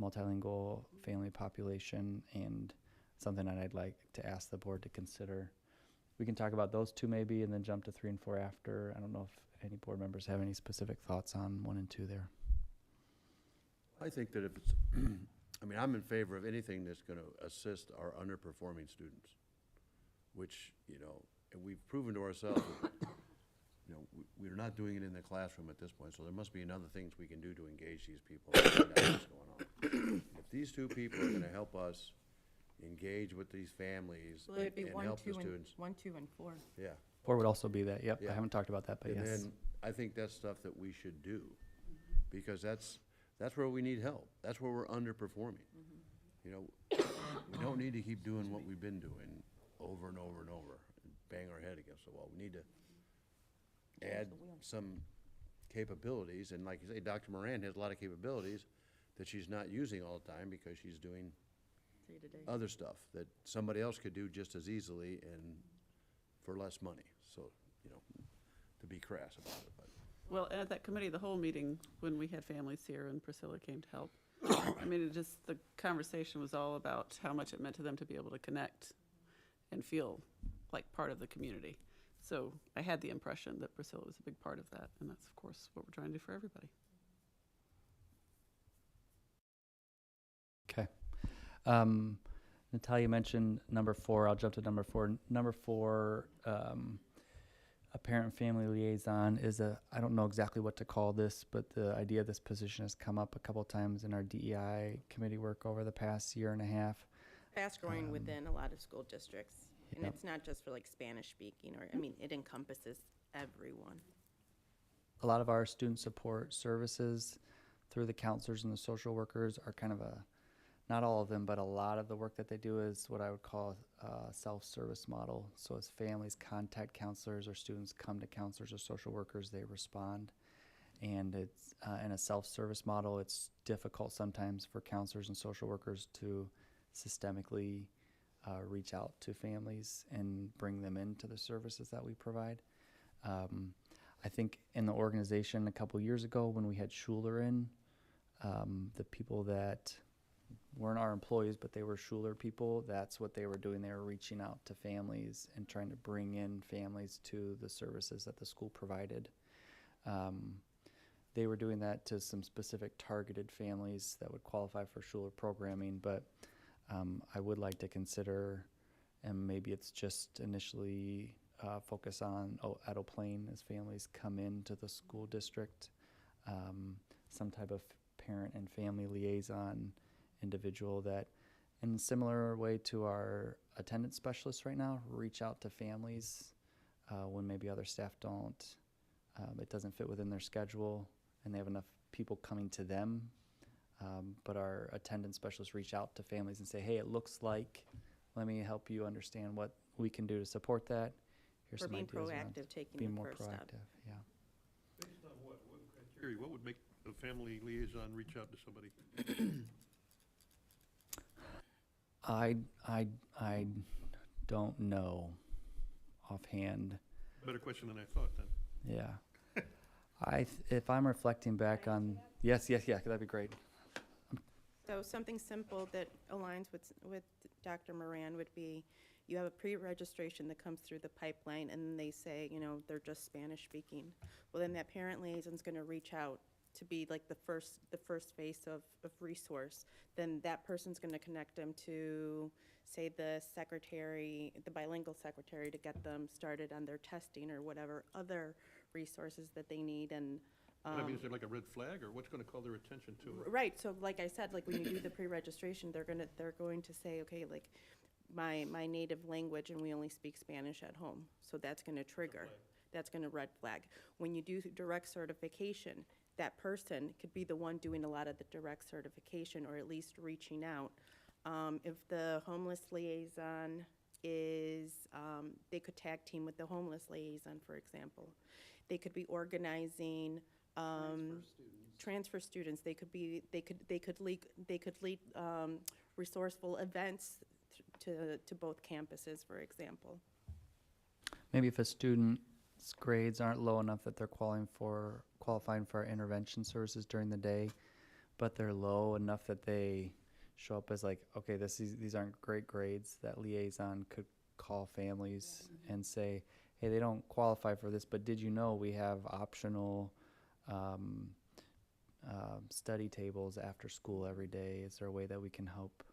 Speaker 6: multilingual family population, and something that I'd like to ask the board to consider. We can talk about those two maybe, and then jump to 3 and 4 after. I don't know if any board members have any specific thoughts on 1 and 2 there.
Speaker 2: I think that if it's, I mean, I'm in favor of anything that's gonna assist our underperforming students, which, you know, and we've proven to ourselves that, you know, we're not doing it in the classroom at this point, so there must be other things we can do to engage these people and find out what's going on. If these two people are gonna help us engage with these families
Speaker 4: Well, it'd be
Speaker 2: and
Speaker 4: 1,
Speaker 2: help the
Speaker 4: 2, and
Speaker 2: students,
Speaker 4: 1, 2, and 4.
Speaker 2: yeah.
Speaker 6: 4 would also be that, yep.
Speaker 2: Yeah.
Speaker 6: I haven't talked about that, but
Speaker 2: And
Speaker 6: yes.
Speaker 2: then I think that's stuff that we should do, because that's where we need help. That's where we're underperforming. You know, we don't need to keep doing what we've been doing over and over and over, and bang our head against the wall. We need to add some capabilities, and like you say, Dr. Moran has a lot of capabilities that she's not using all the time because she's doing
Speaker 4: Day-to-day.
Speaker 2: other stuff that somebody else could do just as easily and for less money. So, you know, to be crass about it, but.
Speaker 9: Well, at that committee, the whole meeting, when we had families here and Priscilla came to help, I mean, it just, the conversation was all about how much it meant to them to be able to connect and feel like part of the community. So I had the impression that Priscilla was a big part of that, and that's, of course, what we're trying to do for everybody.
Speaker 6: Okay. Natalia mentioned number 4. I'll jump to number 4. Number 4, a parent-family liaison is I don't know exactly what to call this, but the idea of this position has come up a couple times in our DEI committee work over the past year and a half.
Speaker 4: Fast growing within a lot of school districts. And
Speaker 6: Yep.
Speaker 4: it's not just for like Spanish speaking, or, I mean, it encompasses everyone.
Speaker 6: A lot of our student support services through the counselors and the social workers are kind of not all of them, but a lot of the work that they do is what I would call a self-service model. So as families contact counselors or students come to counselors or social workers, they respond. And it's in a self-service model, it's difficult sometimes for counselors and social workers to systemically reach out to families and bring them into the services that we provide. I think in the organization a couple years ago when we had Schuler in, the people that weren't our employees, but they were Schuler people, that's what they were doing. They were reaching out to families and trying to bring in families to the services that the school provided. They were doing that to some specific targeted families that would qualify for Schuler programming, but I would like to consider, and maybe it's just initially focus on at Eau Plaine as families come into the school district, some type of parent and family liaison individual that, in a similar way to our attendance specialists right now, reach out to families when maybe other staff don't. It doesn't fit within their schedule and they have enough people coming to them. But our attendance specialists reach out to families and say, hey, it looks like, let me help you understand what we can do to support that. Here's
Speaker 4: Or
Speaker 6: some
Speaker 4: being
Speaker 6: ideas around
Speaker 4: proactive, taking
Speaker 6: being
Speaker 4: the
Speaker 6: more
Speaker 4: first step.
Speaker 6: proactive, yeah.
Speaker 1: Based on what criteria, what would make a family liaison reach out to somebody?
Speaker 6: I don't know offhand.
Speaker 1: Better question than I thought then.
Speaker 6: Yeah. If I'm reflecting back on, yes, that'd be great.
Speaker 4: So something simple that aligns with Dr. Moran would be, you have a pre-registration that comes through the pipeline, and they say, you know, they're just Spanish speaking. Well, then that parent liaison's gonna reach out to be like the first face of resource. Then that person's gonna connect them to, say, the secretary, the bilingual secretary, to get them started on their testing or whatever other resources that they need. And
Speaker 1: But I mean, is there like a red flag, or what's gonna call their attention to it?
Speaker 4: right, so like I said, like when you do the pre-registration, they're going to say, okay, like, my native language and we only speak Spanish at home. So that's gonna trigger, that's gonna red flag. When you do direct certification, that person could be the one doing a lot of the direct certification or at least reaching out. If the homeless liaison is, they could tag team with the homeless liaison, for example. They could be organizing, transfer students. They could lead resourceful events to both campuses, for example.
Speaker 6: Maybe if a student's grades aren't low enough that they're qualifying for our intervention services during the day, but they're low enough that they show up as like, okay, these aren't great grades, that liaison could call families and say, hey, they don't qualify for this, but did you know we have optional study tables after school every day? Is there a way that we can help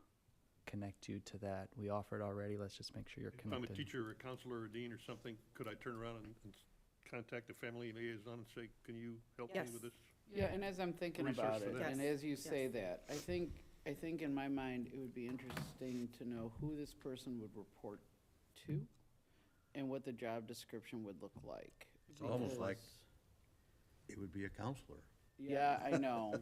Speaker 6: connect you to that? We offer it already. Let's just make sure you're
Speaker 1: If I'm
Speaker 6: connected.
Speaker 1: a teacher or a counselor or a dean or something, could I turn around and contact the family liaison and say, can you help me
Speaker 4: Yes.
Speaker 1: with this?
Speaker 5: Yeah, and as I'm thinking
Speaker 1: Resource
Speaker 5: about
Speaker 1: for
Speaker 5: it,
Speaker 1: them.
Speaker 5: and
Speaker 4: Yes.
Speaker 5: as you say
Speaker 4: Yes.
Speaker 5: that, I think in my mind, it would be interesting to know who this person would report to and what the job description would look like.
Speaker 2: It's almost like
Speaker 5: Because-
Speaker 2: it would be a counselor.
Speaker 5: Yeah, I know.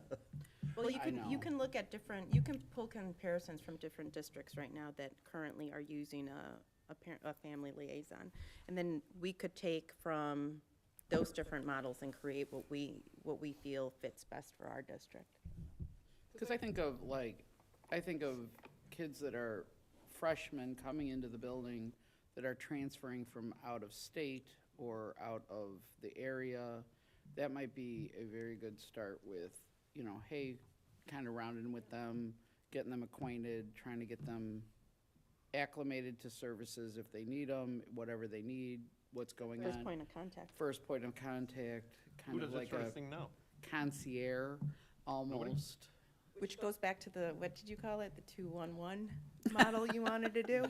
Speaker 4: Well, you
Speaker 5: I
Speaker 4: can
Speaker 5: know.
Speaker 4: look at you can pull comparisons from different districts right now that currently are using a family liaison. And then we could take from those different models and create what we feel fits best for our district.
Speaker 5: Because I think of kids that are freshmen coming into the building that are transferring from out of state or out of the area. That might be a very good start with, hey, kind of rounding with them, getting them acquainted, trying to get them acclimated to services if they need them, whatever they need, what's going on.
Speaker 4: First point of contact.
Speaker 5: First point of contact,
Speaker 1: Who
Speaker 5: kind
Speaker 1: does
Speaker 5: of
Speaker 1: that
Speaker 5: like
Speaker 1: sort
Speaker 5: a
Speaker 1: of thing now?
Speaker 5: concierge almost.
Speaker 4: Which goes back to the, what did you call it, the 211 model you wanted to do?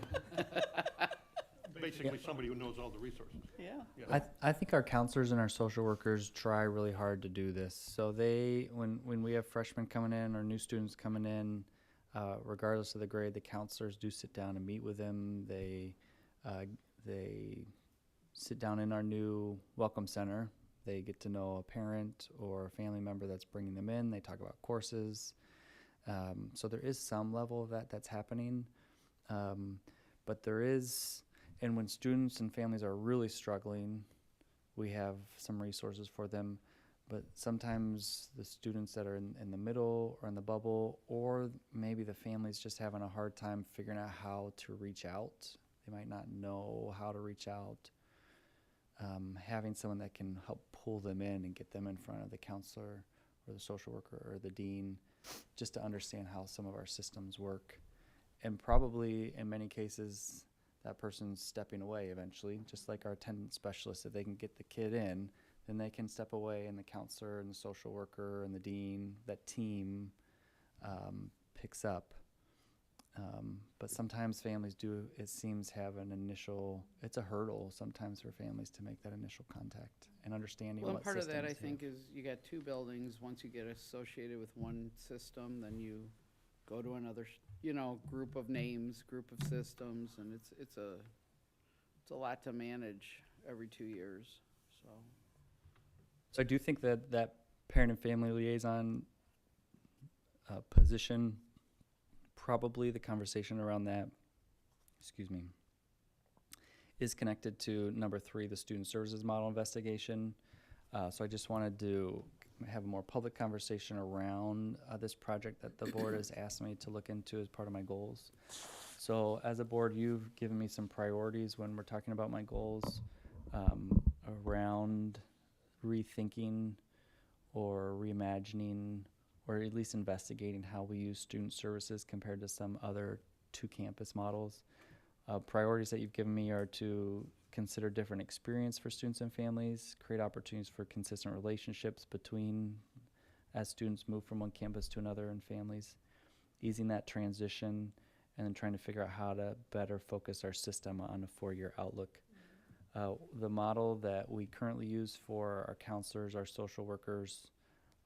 Speaker 1: Basically, somebody who knows all the resources.
Speaker 5: Yeah.
Speaker 1: Yeah.
Speaker 6: I think our counselors and our social workers try really hard to do this. So when we have freshmen coming in or new students coming in, regardless of the grade, the counselors do sit down and meet with them. They sit down in our new welcome center. They get to know a parent or a family member that's bringing them in. They talk about courses. So there is some level of that's happening. But there is, and when students and families are really struggling, we have some resources for them. But sometimes the students that are in the middle or in the bubble, or maybe the family's just having a hard time figuring out how to reach out. They might not know how to reach out. Having someone that can help pull them in and get them in front of the counselor or the social worker or the dean, just to understand how some of our systems work. And probably in many cases, that person's stepping away eventually, just like our attendance specialist. If they can get the kid in, then they can step away, and the counselor and the social worker and the dean, that team picks up. But sometimes families do, it seems, have it's a hurdle sometimes for families to make that initial contact and understanding
Speaker 5: Well, and
Speaker 6: what
Speaker 5: part of that, I
Speaker 6: systems,
Speaker 5: think, is you got two buildings. Once you get associated with one system, then you go to another, group of names, group of systems, and it's a lot to manage every 2 years, so.
Speaker 6: So I do think that parent and family liaison position, probably the conversation around that, is connected to number 3, the student services model investigation. So I just wanted to have a more public conversation around this project that the board has asked me to look into as part of my goals. So as a board, you've given me some priorities when we're talking about my goals around rethinking or reimagining or at least investigating how we use student services compared to some other 2-campus models. Priorities that you've given me are to consider different experience for students and families, create opportunities for consistent relationships between as students move from one campus to another and families, easing that transition, and then trying to figure out how to better focus our system on a 4-year outlook. The model that we currently use for our counselors, our social workers,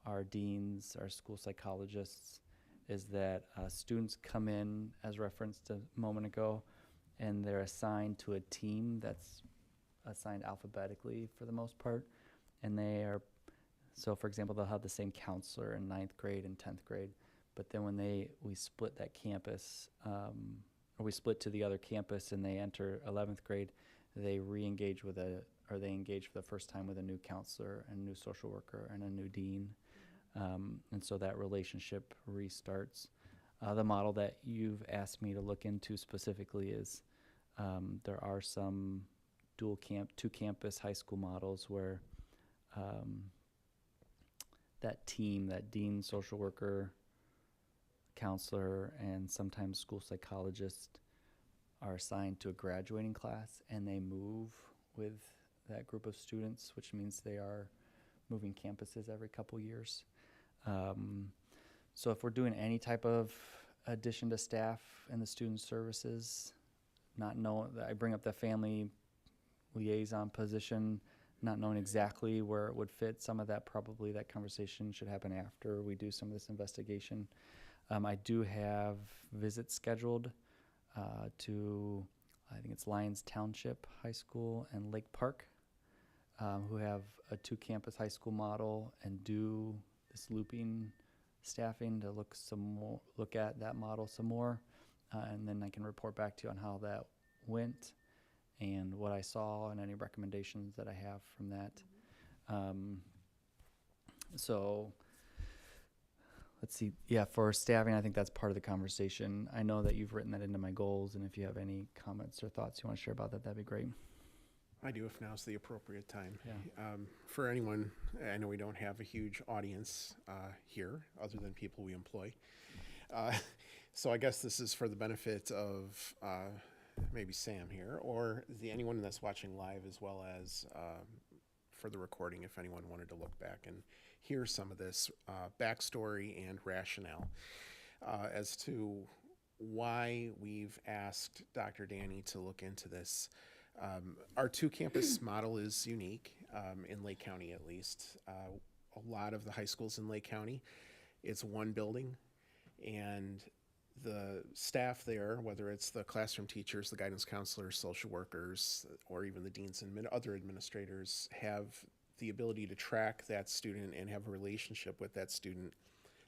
Speaker 6: our deans, our school psychologists, is that students come in, as referenced a moment ago, and they're assigned to a team that's assigned alphabetically for the most part. And they are, so for example, they'll have the same counselor in 9th grade and 10th grade. But then when we split that campus, or we split to the other campus and they enter 11th grade, they re-engage with they engage for the first time with a new counselor and a new social worker and a new dean. And so that relationship restarts. The model that you've asked me to look into specifically is there are some two campus high school models where that team, that dean, social worker, counselor, and sometimes school psychologist are assigned to a graduating class, and they move with that group of students, which means they are moving campuses every couple years. So if we're doing any type of addition to staff in the student services, not knowing, I bring up the family liaison position, not knowing exactly where it would fit. Some of that, probably that conversation should happen after we do some of this investigation. I do have visits scheduled to, I think it's Lyons Township High School and Lake Park, who have a 2-campus high school model and do this looping staffing to look at that model some more, and then I can report back to you on how that went and what I saw and any recommendations that I have from that. So let's see. Yeah, for staffing, I think that's part of the conversation. I know that you've written that into my goals, and if you have any comments or thoughts you want to share about that, that'd be great.
Speaker 8: I do, if now's the appropriate time.
Speaker 6: Yeah.
Speaker 8: For anyone, I know we don't have a huge audience here, other than people we employ. So I guess this is for the benefit of maybe Sam here, or anyone that's watching live, as well as for the recording, if anyone wanted to look back and hear some of this backstory and rationale as to why we've asked Dr. Danny to look into this. Our 2-campus model is unique in Lake County, at least. A lot of the high schools in Lake County, it's one building, and the staff there, whether it's the classroom teachers, the guidance counselors, social workers, or even the deans and other administrators, have the ability to track that student and have a relationship with that student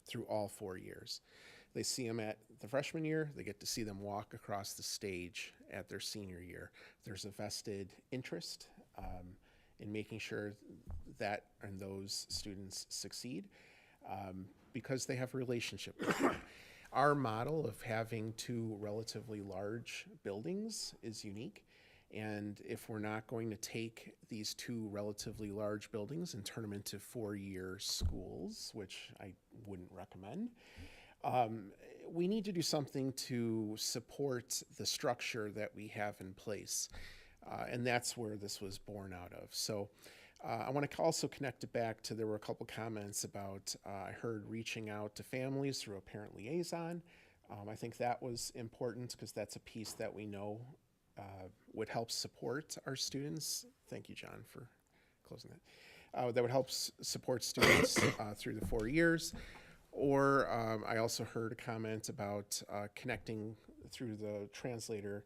Speaker 8: through all 4 years. They see them at the freshman year, they get to see them walk across the stage at their senior year. There's a vested interest in making sure that and those students succeed because they have a relationship with them. Our model of having 2 relatively large buildings is unique. And if we're not going to take these 2 relatively large buildings and turn them into 4-year schools, which I wouldn't recommend, we need to do something to support the structure that we have in place. And that's where this was born out of. So I want to also connect it back to, there were a couple comments about, I heard reaching out to families through a parent liaison. I think that was important because that's a piece that we know would help support our students. Thank you, John, for closing that. That would help support students through the 4 years. Or I also heard a comment about connecting through the translator,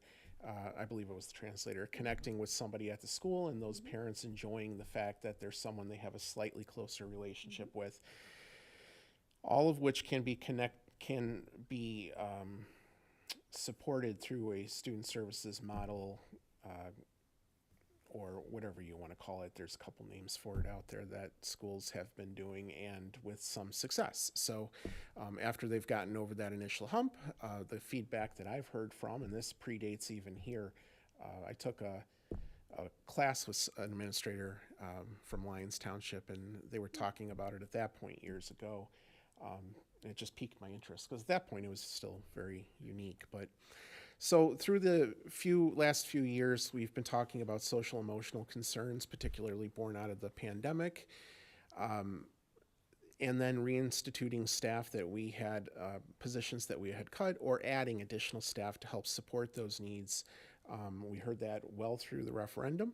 Speaker 8: I believe it was the translator, connecting with somebody at the school and those parents enjoying the fact that there's someone they have a slightly closer relationship with. All of which can be supported through a student services model, or whatever you want to call it. There's a couple names for it out there that schools have been doing, and with some success. So after they've gotten over that initial hump, the feedback that I've heard from, and this predates even here, I took a class with an administrator from Lyons Township, and they were talking about it at that point years ago. And it just piqued my interest because at that point it was still very unique. But so through the last few years, we've been talking about social emotional concerns, particularly born out of the pandemic, and then reinstituting staff that we had, positions that we had cut, or adding additional staff to help support those needs. We heard that well through the referendum.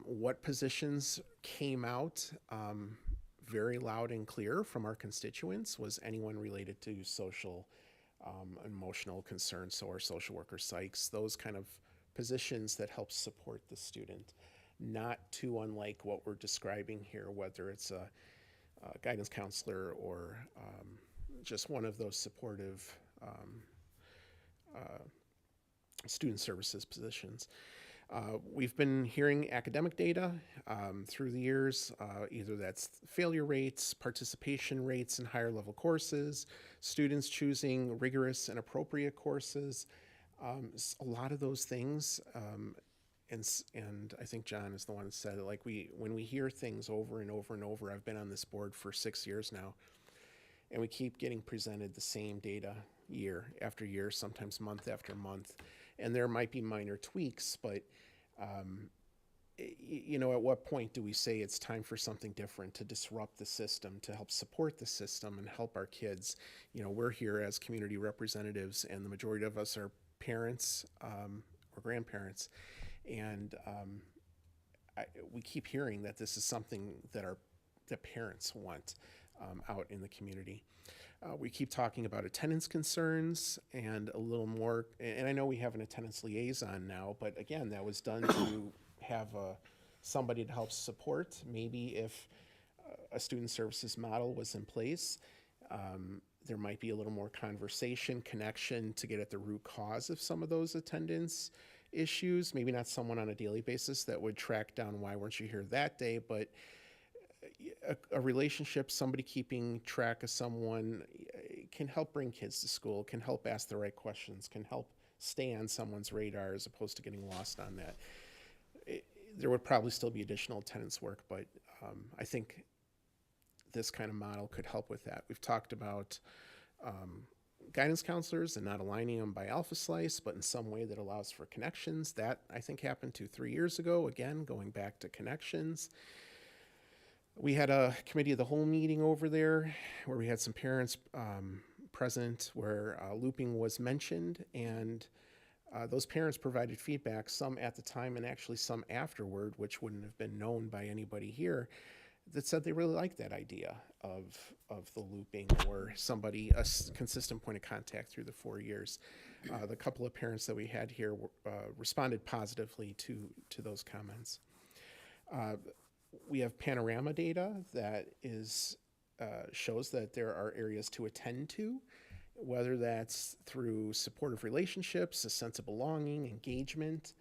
Speaker 8: What positions came out very loud and clear from our constituents was anyone related to social emotional concerns, so our social worker psychs, those kind of positions that help support the student. Not too unlike what we're describing here, whether it's a guidance counselor or just one of those supportive student services positions. We've been hearing academic data through the years, either that's failure rates, participation rates in higher level courses, students choosing rigorous and appropriate courses, a lot of those things. And I think John is the one that said it, like when we hear things over and over and over, I've been on this board for 6 years now, and we keep getting presented the same data year after year, sometimes month after month. And there might be minor tweaks, but you know, at what point do we say it's time for something different to disrupt the system, to help support the system and help our kids? You know, we're here as community representatives, and the majority of us are parents or grandparents. And we keep hearing that this is something that the parents want out in the community. We keep talking about attendance concerns and a little more, and I know we have an attendance liaison now, but again, that was done to have somebody to help support. Maybe if a student services model was in place, there might be a little more conversation, connection to get at the root cause of some of those attendance issues. Maybe not someone on a daily basis that would track down why weren't you here that day, but a relationship, somebody keeping track of someone can help bring kids to school, can help ask the right questions, can help stay on someone's radar as opposed to getting lost on that. There would probably still be additional attendance work, but I think this kind of model could help with that. We've talked about guidance counselors and not aligning them by alpha slice, but in some way that allows for connections. That, I think, happened 2-3 years ago. Again, going back to connections. We had a committee of the whole meeting over there where we had some parents present where looping was mentioned, and those parents provided feedback, some at the time and actually some afterward, which wouldn't have been known by anybody here, that said they really liked that idea of the looping or somebody, a consistent point of contact through the 4 years. The couple of parents that we had here responded positively to those comments. We have panorama data that shows that there are areas to attend to, whether that's through supportive relationships, a sense of belonging, engagement.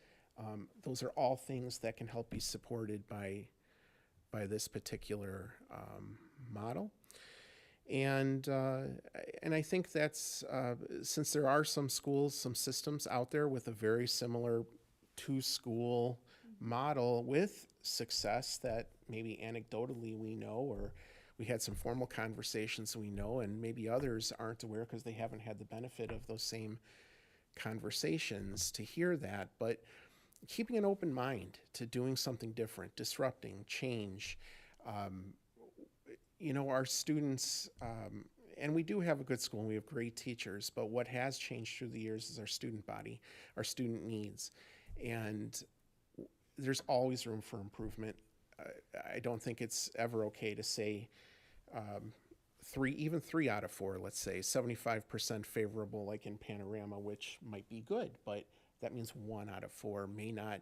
Speaker 8: Those are all things that can help be supported by this particular model. And I think that's, since there are some schools, some systems out there with a very similar two-school model with success that maybe anecdotally we know, or we had some formal conversations we know, and maybe others aren't aware because they haven't had the benefit of those same conversations to hear that. But keeping an open mind to doing something different, disrupting, change. You know, our students, and we do have a good school and we have great teachers, but what has changed through the years is our student body, our student needs. And there's always room for improvement. I don't think it's ever okay to say even three out of 4, let's say, 75% favorable, like in Panorama, which might be good, but that means 1 out of 4 may not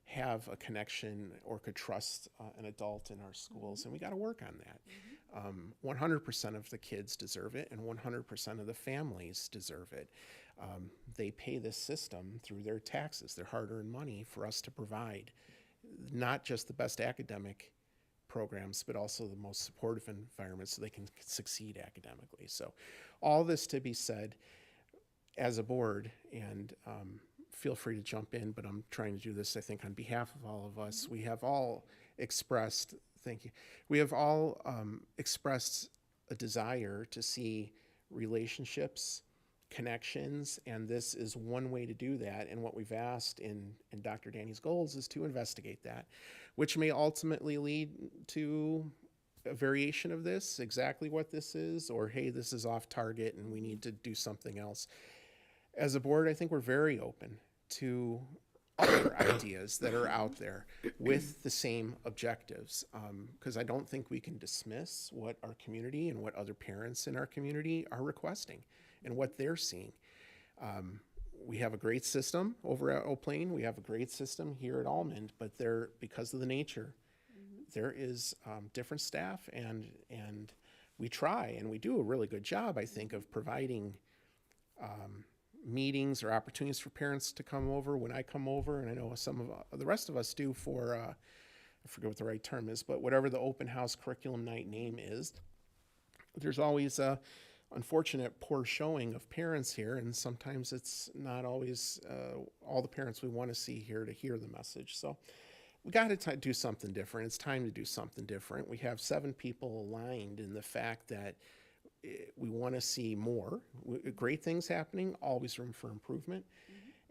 Speaker 8: have a connection or could trust an adult in our schools, and we got to work on that. 100% of the kids deserve it, and 100% of the families deserve it. They pay this system through their taxes, their hard-earned money, for us to provide not just the best academic programs, but also the most supportive environments so they can succeed academically. So all this to be said, as a board, and feel free to jump in, but I'm trying to do this, I think, on behalf of all of us. We have all expressed, thank you, we have all expressed a desire to see relationships, connections, and this is one way to do that. And what we've asked in Dr. Danny's goals is to investigate that, which may ultimately lead to a variation of this, exactly what this is, or hey, this is off target and we need to do something else. As a board, I think we're very open to other ideas that are out there with the same objectives, because I don't think we can dismiss what our community and what other parents in our community are requesting. and what they're seeing. We have a great system over at Eau Plaine. We have a great system here at Almond, but because of the nature, there is different staff, and we try and we do a really good job, I think, of providing meetings or opportunities for parents to come over when I come over, and I know some of the rest of us do for, I forget what the right term is, but whatever the open house curriculum night name is. There's always a unfortunate poor showing of parents here, and sometimes it's not always all the parents we want to see here to hear the message. So we got to do something different. It's time to do something different. We have 7 people aligned in the fact that we want to see more. Great things happening, always room for improvement.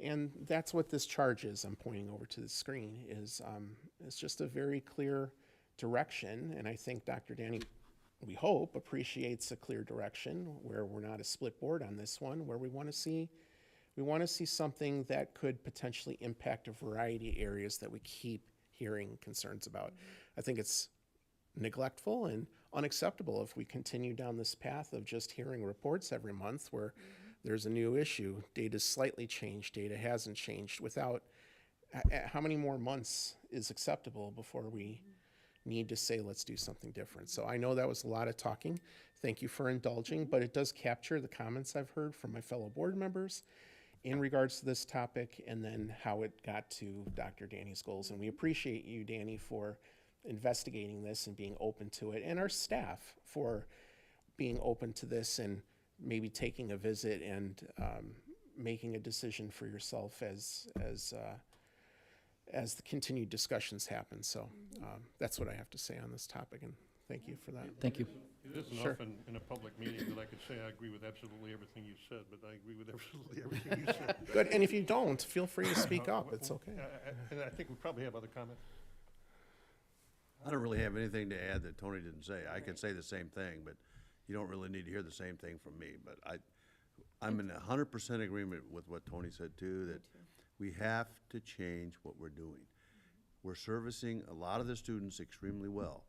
Speaker 8: And that's what this charge is. I'm pointing over to the screen is it's just a very clear direction. And I think Dr. Danny, we hope, appreciates a clear direction where we're not a split board on this one, where we want to see something that could potentially impact a variety of areas that we keep hearing concerns about. I think it's neglectful and unacceptable if we continue down this path of just hearing reports every month where there's a new issue, data's slightly changed, data hasn't changed, without how many more months is acceptable before we need to say, let's do something different. So I know that was a lot of talking. Thank you for indulging, but it does capture the comments I've heard from my fellow board members in regards to this topic, and then how it got to Dr. Danny's goals. And we appreciate you, Danny, for investigating this and being open to it, and our staff for being open to this and maybe taking a visit and making a decision for yourself as the continued discussions happen. So that's what I have to say on this topic, and thank you for that.
Speaker 6: Thank you.
Speaker 1: It isn't
Speaker 8: Sure.
Speaker 1: often in a public meeting that I could say I agree with absolutely everything you said, but I agree with absolutely everything you said.
Speaker 8: Good, and if you don't, feel free to speak up, it's okay.
Speaker 1: And I think we probably have other comments.
Speaker 2: I don't really have anything to add that Tony didn't say. I could say the same thing, but you don't really need to hear the same thing from me. But I'm in 100% agreement with what Tony said too, that we have to change what we're doing. We're servicing a lot of the students extremely well,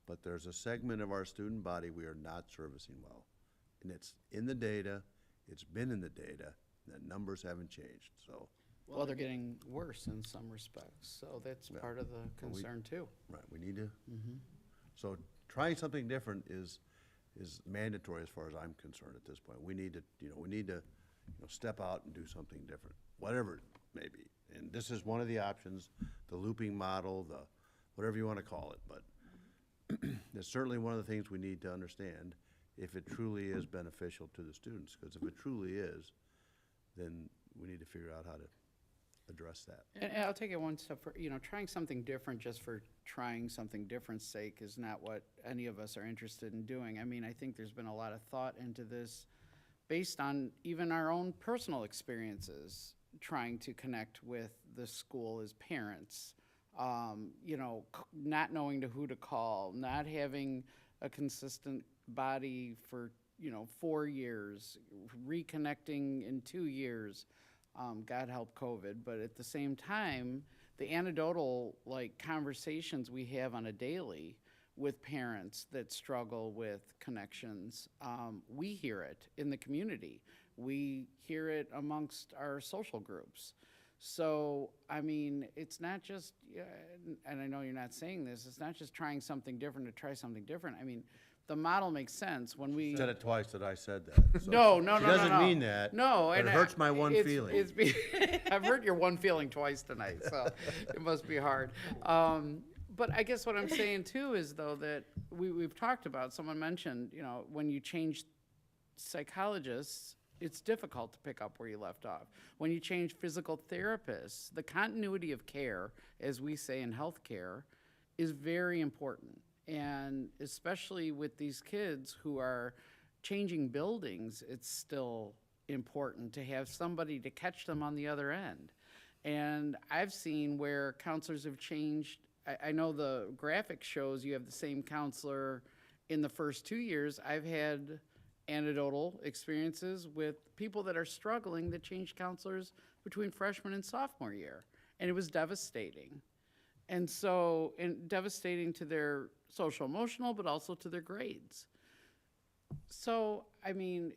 Speaker 2: but there's a segment of our student body we are not servicing well. And it's in the data, it's been in the data, and the numbers haven't changed, so.
Speaker 5: Well, they're getting worse in some respects, so that's
Speaker 2: Yeah.
Speaker 5: part of the concern too.
Speaker 2: Right, we need to, so trying something different is mandatory as far as I'm concerned at this point. We need to step out and do something different, whatever it may be. And this is one of the options, the looping model, the, whatever you want to call it, but it's certainly one of the things we need to understand if it truly is beneficial to the students, because if it truly is, then we need to figure out how to address that.
Speaker 5: And I'll take it one step for, trying something different just for trying something different's sake is not what any of us are interested in doing. I mean, I think there's been a lot of thought into this based on even our own personal experiences trying to connect with the school as parents. Not knowing who to call, not having a consistent body for, 4 years, reconnecting in 2 years. God help COVID, but at the same time, the anecdotal conversations we have on a daily with parents that struggle with connections, we hear it in the community. We hear it amongst our social groups. So, I mean, it's not just, and I know you're not saying this, it's not just trying something different to try something different. I mean, the model makes sense when we.
Speaker 2: Said it twice that I said that. So
Speaker 5: No.
Speaker 2: She doesn't mean that.
Speaker 5: No,
Speaker 2: but
Speaker 5: and
Speaker 2: it hurts my one
Speaker 5: it's-
Speaker 2: feeling.
Speaker 5: I've heard your one feeling twice tonight, so it must be hard. But I guess what I'm saying too is though that we've talked about, someone mentioned, when you change psychologists, it's difficult to pick up where you left off. When you change physical therapists, the continuity of care, as we say in healthcare, is very important. And especially with these kids who are changing buildings, it's still important to have somebody to catch them on the other end. And I've seen where counselors have changed. I know the graphic shows you have the same counselor in the first 2 years. I've had anecdotal experiences with people that are struggling that changed counselors between freshman and sophomore year. And it was devastating. And so, devastating to their social emotional, but also to their grades. So, I mean,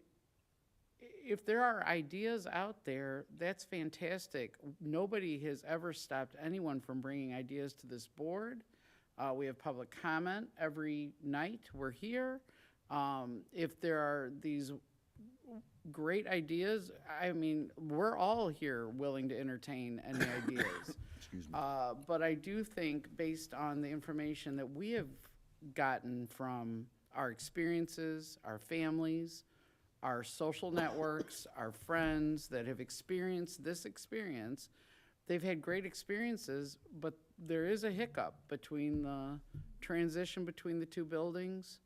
Speaker 5: if there are ideas out there, that's fantastic. Nobody has ever stopped anyone from bringing ideas to this board. We have public comment every night. We're here. If there are these great ideas, I mean, we're all here willing to entertain any ideas.
Speaker 2: Excuse me.
Speaker 5: But I do think, based on the information that we have gotten from our experiences, our families, our social networks, our friends that have experienced this experience, they've had great experiences, but there is a hiccup between the transition between the two buildings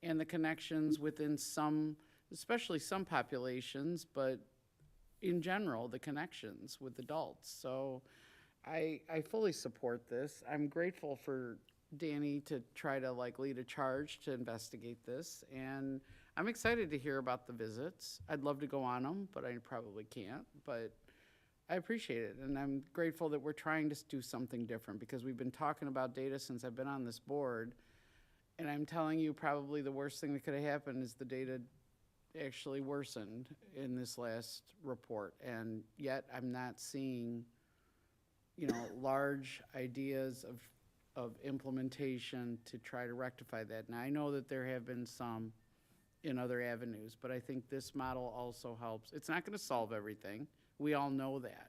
Speaker 5: and the connections within some, especially some populations, but in general, the connections with adults. So I fully support this. I'm grateful for Danny to try to like lead a charge to investigate this, and I'm excited to hear about the visits. I'd love to go on them, but I probably can't, but I appreciate it, and I'm grateful that we're trying to do something different, because we've been talking about data since I've been on this board, and I'm telling you, probably the worst thing that could have happened is the data actually worsened in this last report, and yet I'm not seeing, you know, large ideas of implementation to try to rectify that. And I know that there have been some in other avenues, but I think this model also helps. It's not going to solve everything. We all know that,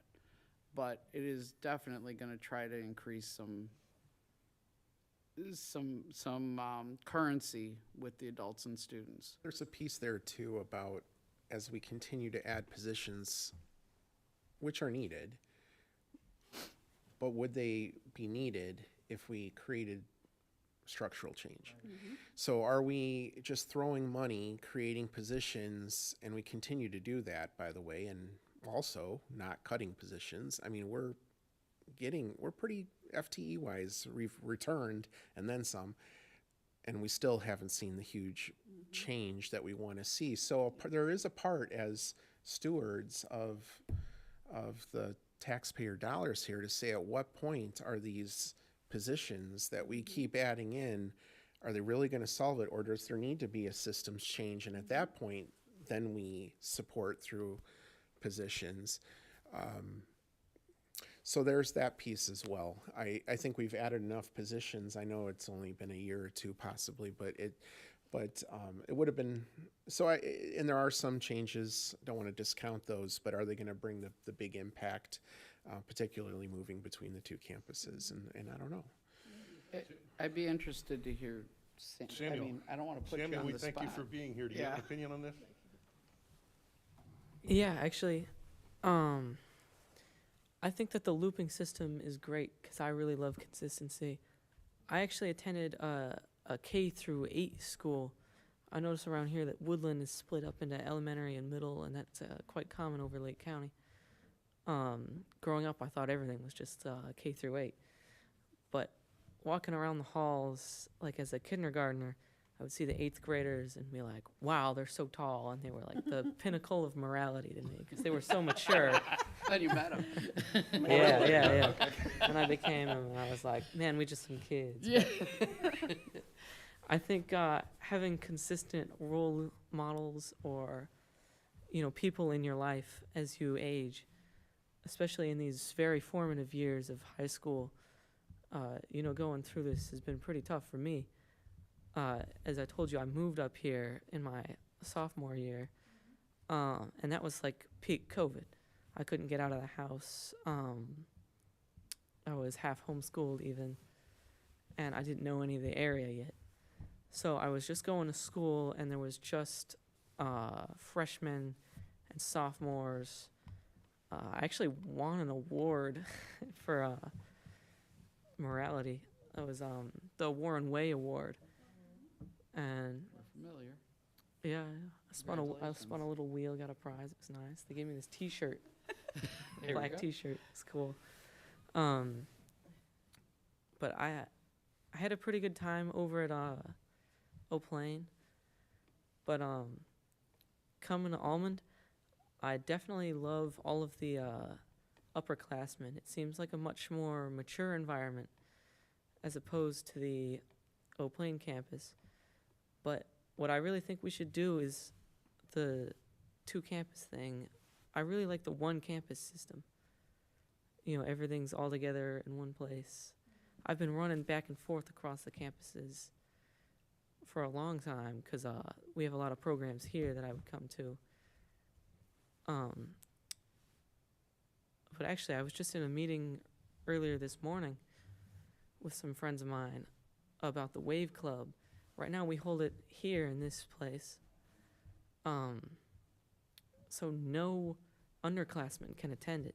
Speaker 5: but it is definitely going to try to increase some currency with the adults and students.
Speaker 8: There's a piece there too about, as we continue to add positions, which are needed, but would they be needed if we created structural change? So are we just throwing money, creating positions, and we continue to do that, by the way, and also not cutting positions? I mean, we're pretty FTE wise returned and then some, and we still haven't seen the huge change that we want to see. So there is a part as stewards of the taxpayer dollars here to say, at what point are these positions that we keep adding in, are they really going to solve it, or does there need to be a systems change? And at that point, then we support through positions. So there's that piece as well. I think we've added enough positions. I know it's only been a year or two possibly, but it would have been, and there are some changes, don't want to discount those, but are they going to bring the big impact, particularly moving between the two campuses? And I don't know.
Speaker 5: I'd be interested to hear, I
Speaker 1: Samuel.
Speaker 5: mean, I don't want to put you
Speaker 1: Samuel,
Speaker 5: on
Speaker 1: we
Speaker 5: the spot.
Speaker 1: thank you for being here. Do you have an
Speaker 5: Yeah.
Speaker 1: opinion on this?
Speaker 7: Yeah, actually, I think that the looping system is great because I really love consistency. I actually attended a K through 8 school. I notice around here that Woodland is split up into elementary and middle, and that's quite common over Lake County. Growing up, I thought everything was just K through 8. But walking around the halls, like as a kindergartner, I would see the 8th graders and be like, wow, they're so tall. And they were like the pinnacle of morality to me because they were so mature.
Speaker 5: Glad you met him.
Speaker 7: Yeah. And I became them, and I was like, man, we just some kids.
Speaker 5: Yeah.
Speaker 7: I think having consistent role models or, people in your life as you age, especially in these very formative years of high school, going through this has been pretty tough for me. As I told you, I moved up here in my sophomore year, and that was like peak COVID. I couldn't get out of the house. I was half homeschooled even, and I didn't know any of the area yet. So I was just going to school, and there was just freshmen and sophomores. I actually won an award for morality. It was the Warren Way Award. And
Speaker 5: We're familiar.
Speaker 7: yeah, I spun a little wheel, got a prize. It was nice. They gave me this T-shirt,
Speaker 5: There we
Speaker 7: black
Speaker 5: go.
Speaker 7: T-shirt. It's cool. But I had a pretty good time over at O'Plain. But coming to Almond, I definitely love all of the upperclassmen. It seems like a much more mature environment as opposed to the O'Plain campus. But what I really think we should do is the two-campus thing, I really like the one-campus system. You know, everything's all together in one place. I've been running back and forth across the campuses for a long time because we have a lot of programs here that I would come to. But actually, I was just in a meeting earlier this morning with some friends of mine about the Wave Club. Right now, we hold it here in this place. So no underclassmen can attend it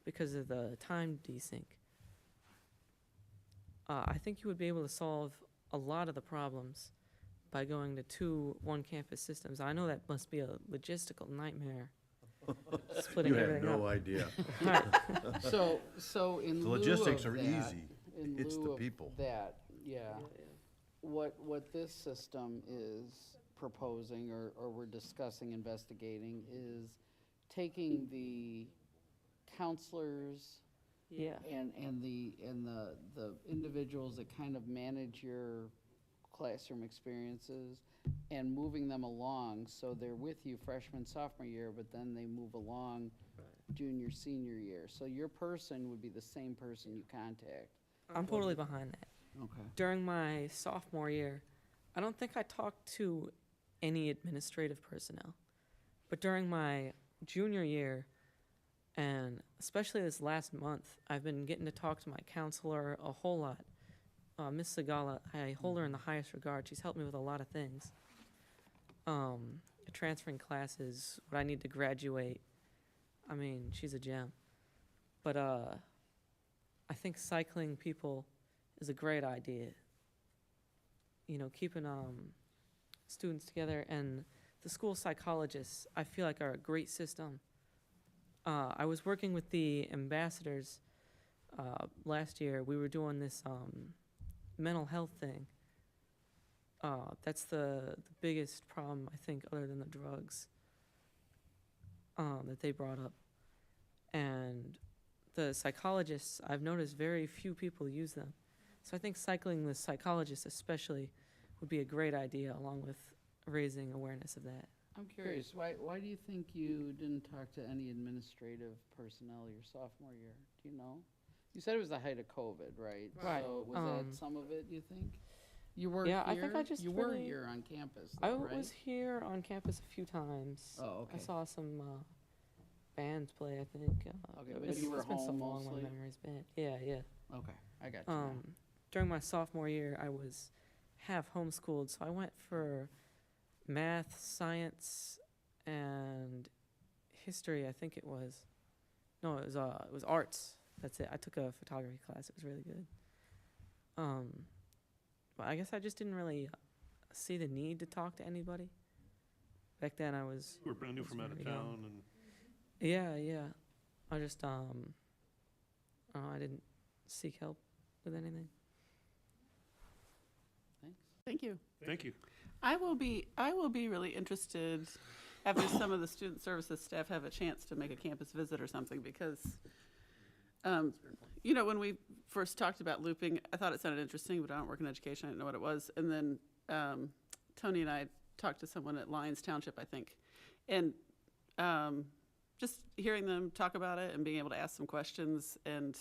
Speaker 7: because of the time desync. I think you would be able to solve a lot of the problems by going to 2 one-campus systems. I know that must be a logistical nightmare, splitting
Speaker 2: You have
Speaker 7: everything
Speaker 2: no
Speaker 7: up.
Speaker 2: idea.
Speaker 7: Right.
Speaker 5: So in
Speaker 2: The
Speaker 5: lieu
Speaker 2: logistics
Speaker 5: of
Speaker 2: are
Speaker 5: that-
Speaker 2: easy.
Speaker 5: in
Speaker 2: It's the
Speaker 5: lieu of
Speaker 2: people.
Speaker 5: That, yeah. What this system is proposing, or we're discussing, investigating, is taking the counselors
Speaker 7: Yeah.
Speaker 5: and the individuals that kind of manage your classroom experiences and moving them along, so they're with you freshman, sophomore year, but then they move along junior, senior year. So your person would be the same person you contact.
Speaker 7: I'm totally behind that.
Speaker 5: Okay.
Speaker 7: During my sophomore year, I don't think I talked to any administrative personnel. But during my junior year, and especially this last month, I've been getting to talk to my counselor a whole lot. Miss Sagala, I hold her in the highest regard. She's helped me with a lot of things. Transferring classes, what I need to graduate. I mean, she's a gem. But I think cycling people is a great idea. You know, keeping students together, and the school psychologists, I feel like, are a great system. I was working with the ambassadors last year. We were doing this mental health thing. That's the biggest problem, I think, other than the drugs that they brought up. And the psychologists, I've noticed very few people use them. So I think cycling the psychologists especially would be a great idea, along with raising awareness of that.
Speaker 5: I'm curious, why do you think you didn't talk to any administrative personnel your sophomore year? Do you know? You said it was the height of COVID, right?
Speaker 7: Right.
Speaker 5: So was that some of it, you think? You were
Speaker 7: Yeah,
Speaker 5: here?
Speaker 7: I think I just
Speaker 5: You were
Speaker 7: really-
Speaker 5: here on campus,
Speaker 7: I
Speaker 5: though, right?
Speaker 7: was here on campus a few times.
Speaker 5: Oh, okay.
Speaker 7: I saw some bands play, I think.
Speaker 5: Okay,
Speaker 7: it
Speaker 5: but
Speaker 7: was-
Speaker 5: you were
Speaker 7: it's been so
Speaker 5: home
Speaker 7: long,
Speaker 5: mostly?
Speaker 7: my memory's been. Yeah, yeah.
Speaker 5: Okay, I got you now.
Speaker 7: During my sophomore year, I was half homeschooled, so I went for math, science, and history. I think it was. No, it was arts. That's it. I took a photography class. It was really good. But I guess I just didn't really see the need to talk to anybody. Back then, I was.
Speaker 1: We're brand new from out of
Speaker 7: very young.
Speaker 1: town, and
Speaker 7: Yeah, yeah. I just I didn't seek help with anything.
Speaker 5: Thanks.
Speaker 9: Thank you.
Speaker 1: thank you.
Speaker 9: I will be really interested after some of the student services staff have a chance to make a campus visit or something, because, you know, when we first talked about looping, I thought it sounded interesting, but I don't work in education. I didn't know what it was. And then Tony and I talked to someone at Township, I think, and just hearing them talk about it and being able to ask some questions. And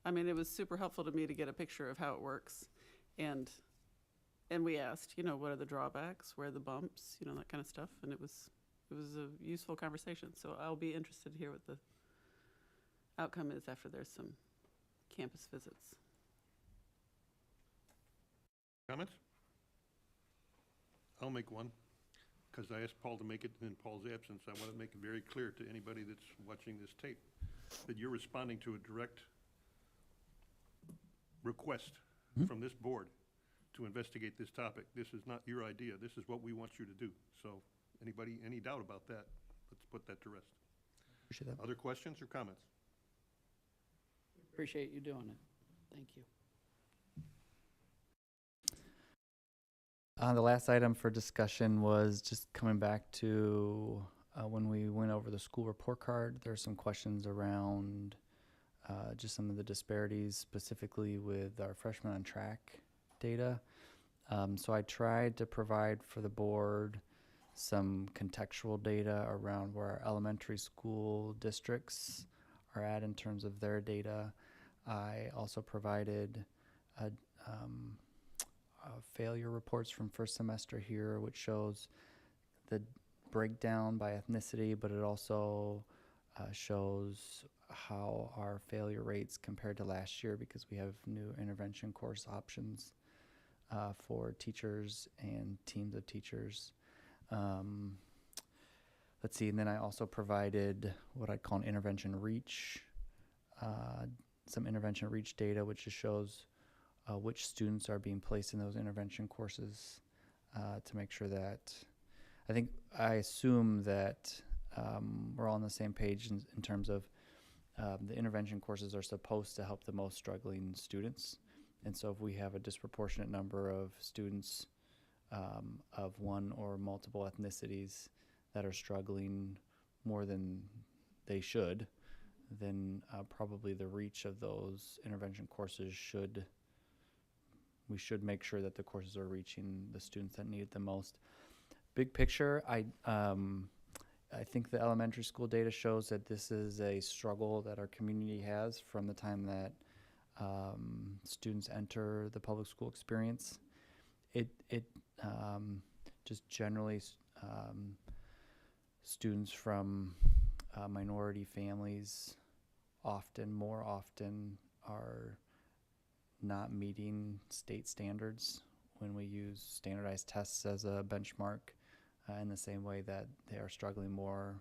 Speaker 9: I mean, it was super helpful to me to get a picture of how it works. And we asked, you know, what are the drawbacks, where are the bumps, you know, that kind of stuff. And it was a useful conversation. So I'll be interested to hear what the outcome is after there's some campus visits.
Speaker 1: Comments? I'll make one, because I asked Paul to make it in Paul's absence. I want to make it very clear to anybody that's watching this tape that you're responding to a direct request from this board to investigate this topic. This is not your idea. This is what we want you to do. So anybody, any doubt about that, let's put that to rest.
Speaker 6: Appreciate that.
Speaker 1: Other questions or comments?
Speaker 5: Appreciate you doing it. Thank you.
Speaker 6: The last item for discussion was just coming back to when we went over the school report card. There are some questions around just some of the disparities, specifically with our freshmen on track data. So I tried to provide for the board some contextual data around where our elementary school districts are at in terms of their data. I also provided failure reports from first semester here, which shows the breakdown by ethnicity, but it also shows how our failure rates compared to last year, because we have new intervention course options for teachers and teams of teachers. Let's see, and then I also provided what I'd call an intervention reach, some intervention reach data, which just shows which students are being placed in those intervention courses to make sure that, I assume that we're all on the same page in terms of the intervention courses are supposed to help the most struggling students. And so if we have a disproportionate number of students of one or multiple ethnicities that are struggling more than they should, then probably the reach of those intervention courses we should make sure that the courses are reaching the students that need it the most. Big picture, I think the elementary school data shows that this is a struggle that our community has from the time that students enter the public school experience. It just generally students from minority families more often are not meeting state standards when we use standardized tests as a benchmark, in the same way that they are struggling more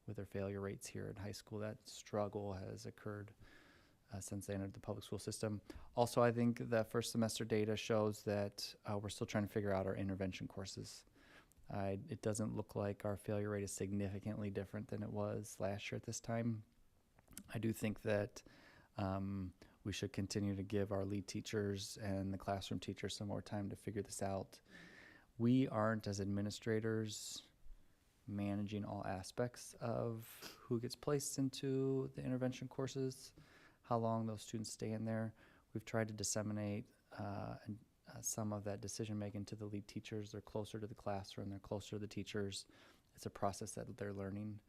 Speaker 6: with their failure rates here in high school. That struggle has occurred since they entered the public school system. Also, I think the first semester data shows that we're still trying to figure out our intervention courses. It doesn't look like our failure rate is significantly different than it was last year at this time. I do think that we should continue to give our lead teachers and the classroom teachers some more time to figure this out. We aren't, as administrators, managing all aspects of who gets placed into the intervention courses, how long those students stay in there. We've tried to disseminate some of that decision making to the lead teachers. They're closer to the classroom, they're closer to the teachers. It's a process that they're learning.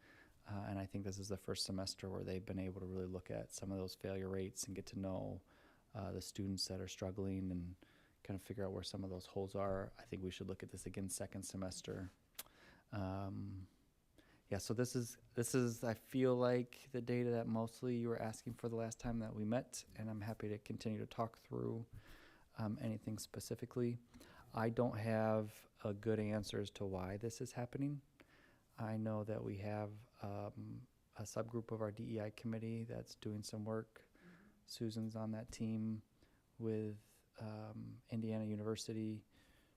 Speaker 6: And I think this is the first semester where they've been able to really look at some of those failure rates and get to know the students that are struggling and kind of figure out where some of those holes are. I think we should look at this again second semester. So this is I feel like the data that mostly you were asking for the last time that we met, and I'm happy to continue to talk through anything specifically. I don't have a good answer as to why this is happening. I know that we have a subgroup of our DEI committee that's doing some work. Susan's on that team with Indiana University,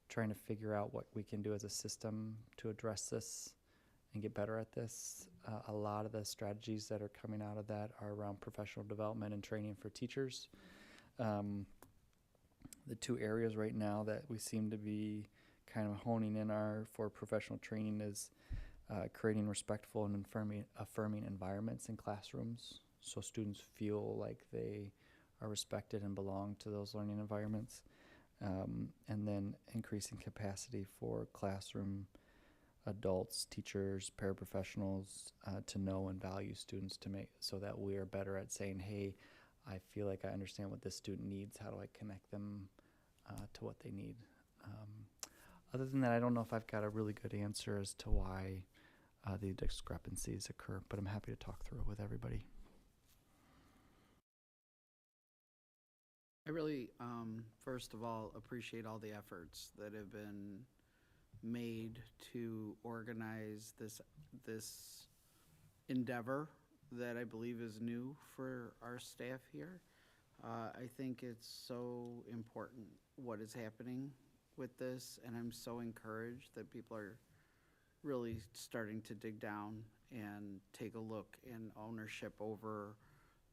Speaker 6: trying to figure out what we can do as a system to address this and get better at this. A lot of the strategies that are coming out of that are around professional development and training for teachers. The two areas right now that we seem to be kind of honing in for professional training is creating respectful and affirming environments in classrooms, so students feel like they are respected and belong to those learning environments, and then increasing capacity for classroom adults, teachers, paraprofessionals to know and value students, so that we are better at saying, hey, I feel like I understand what this student needs. How do I connect them to what they need? Other than that, I don't know if I've got a really good answer as to why the discrepancies occur, but I'm happy to talk through it with everybody.
Speaker 5: I really, first of all, appreciate all the efforts that have been made to organize this endeavor that I believe is new for our staff here. I think it's so important what is happening with this, and I'm so encouraged that people are really starting to dig down and take a look and ownership over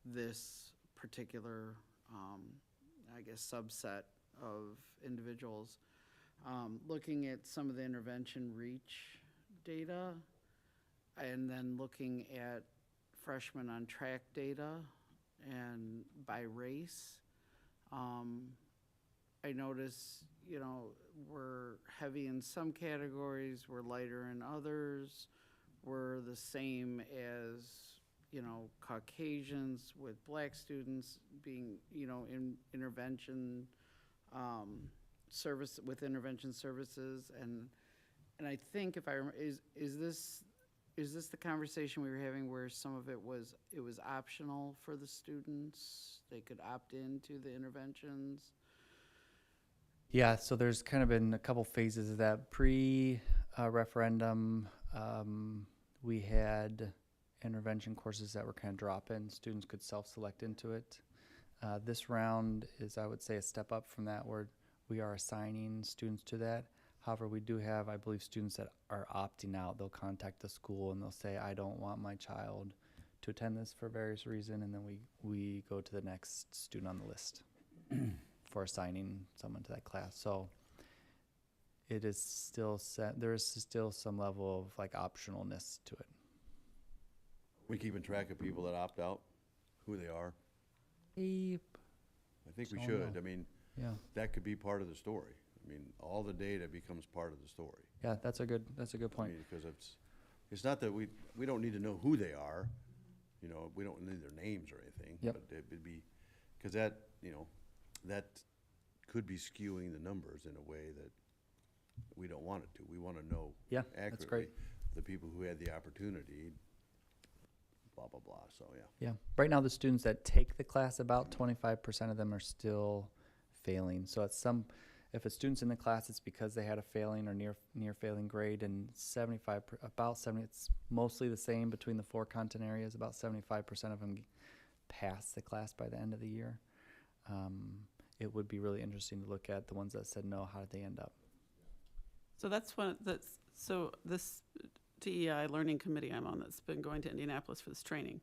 Speaker 5: this particular, subset of individuals. Looking at some of the intervention reach data, and then looking at freshmen on track data and by race, I notice, you know, we're heavy in some categories, we're lighter in others, we're the same as, you know, Caucasians with black students being, you know, in intervention, service, with intervention services, and I think if I remember, is this the conversation we were having where some of it was optional for the students? They could opt into the interventions?
Speaker 6: Yeah, so there's kind of been a couple phases of that. Pre-referendum, we had intervention courses that were kind of drop-in. Students could self-select into it. This round is, I would say, a step up from that, where we are assigning students to that. However, we do have, I believe, students that are opting out. They'll contact the school and they'll say, I don't want my child to attend this for various reasons, and then we go to the next student on the list for assigning someone to that class. So it is still set, there is still some level of like optionalness to it.
Speaker 2: We keeping track of people that opt out, who they are?
Speaker 6: Yep.
Speaker 2: I think we
Speaker 6: Don't
Speaker 2: should.
Speaker 6: know.
Speaker 2: I mean,
Speaker 6: Yeah.
Speaker 2: that could be part of the story. I mean, all the data becomes part of the story.
Speaker 6: Yeah, that's a good
Speaker 2: I
Speaker 6: point.
Speaker 2: mean, because it's not that we don't need to know who they are, you know, we don't need their names or anything.
Speaker 6: Yep.
Speaker 2: But it would be, because that, you know, that could be skewing the numbers in a way that we don't want it to. We want to know
Speaker 6: Yeah,
Speaker 2: accurately
Speaker 6: that's great.
Speaker 2: the people who had the opportunity, blah, blah, blah. So, yeah.
Speaker 6: Yeah. Right now, the students that take the class, about 25% of them are still failing. So at some, if a student's in the class, it's because they had a failing or near failing grade, and about 70, it's mostly the same between the 4 content areas. About 75% of them pass the class by the end of the year. It would be really interesting to look at the ones that said no. How did they end up?
Speaker 9: So so this DEI learning committee I'm on that's been going to Indianapolis for this training.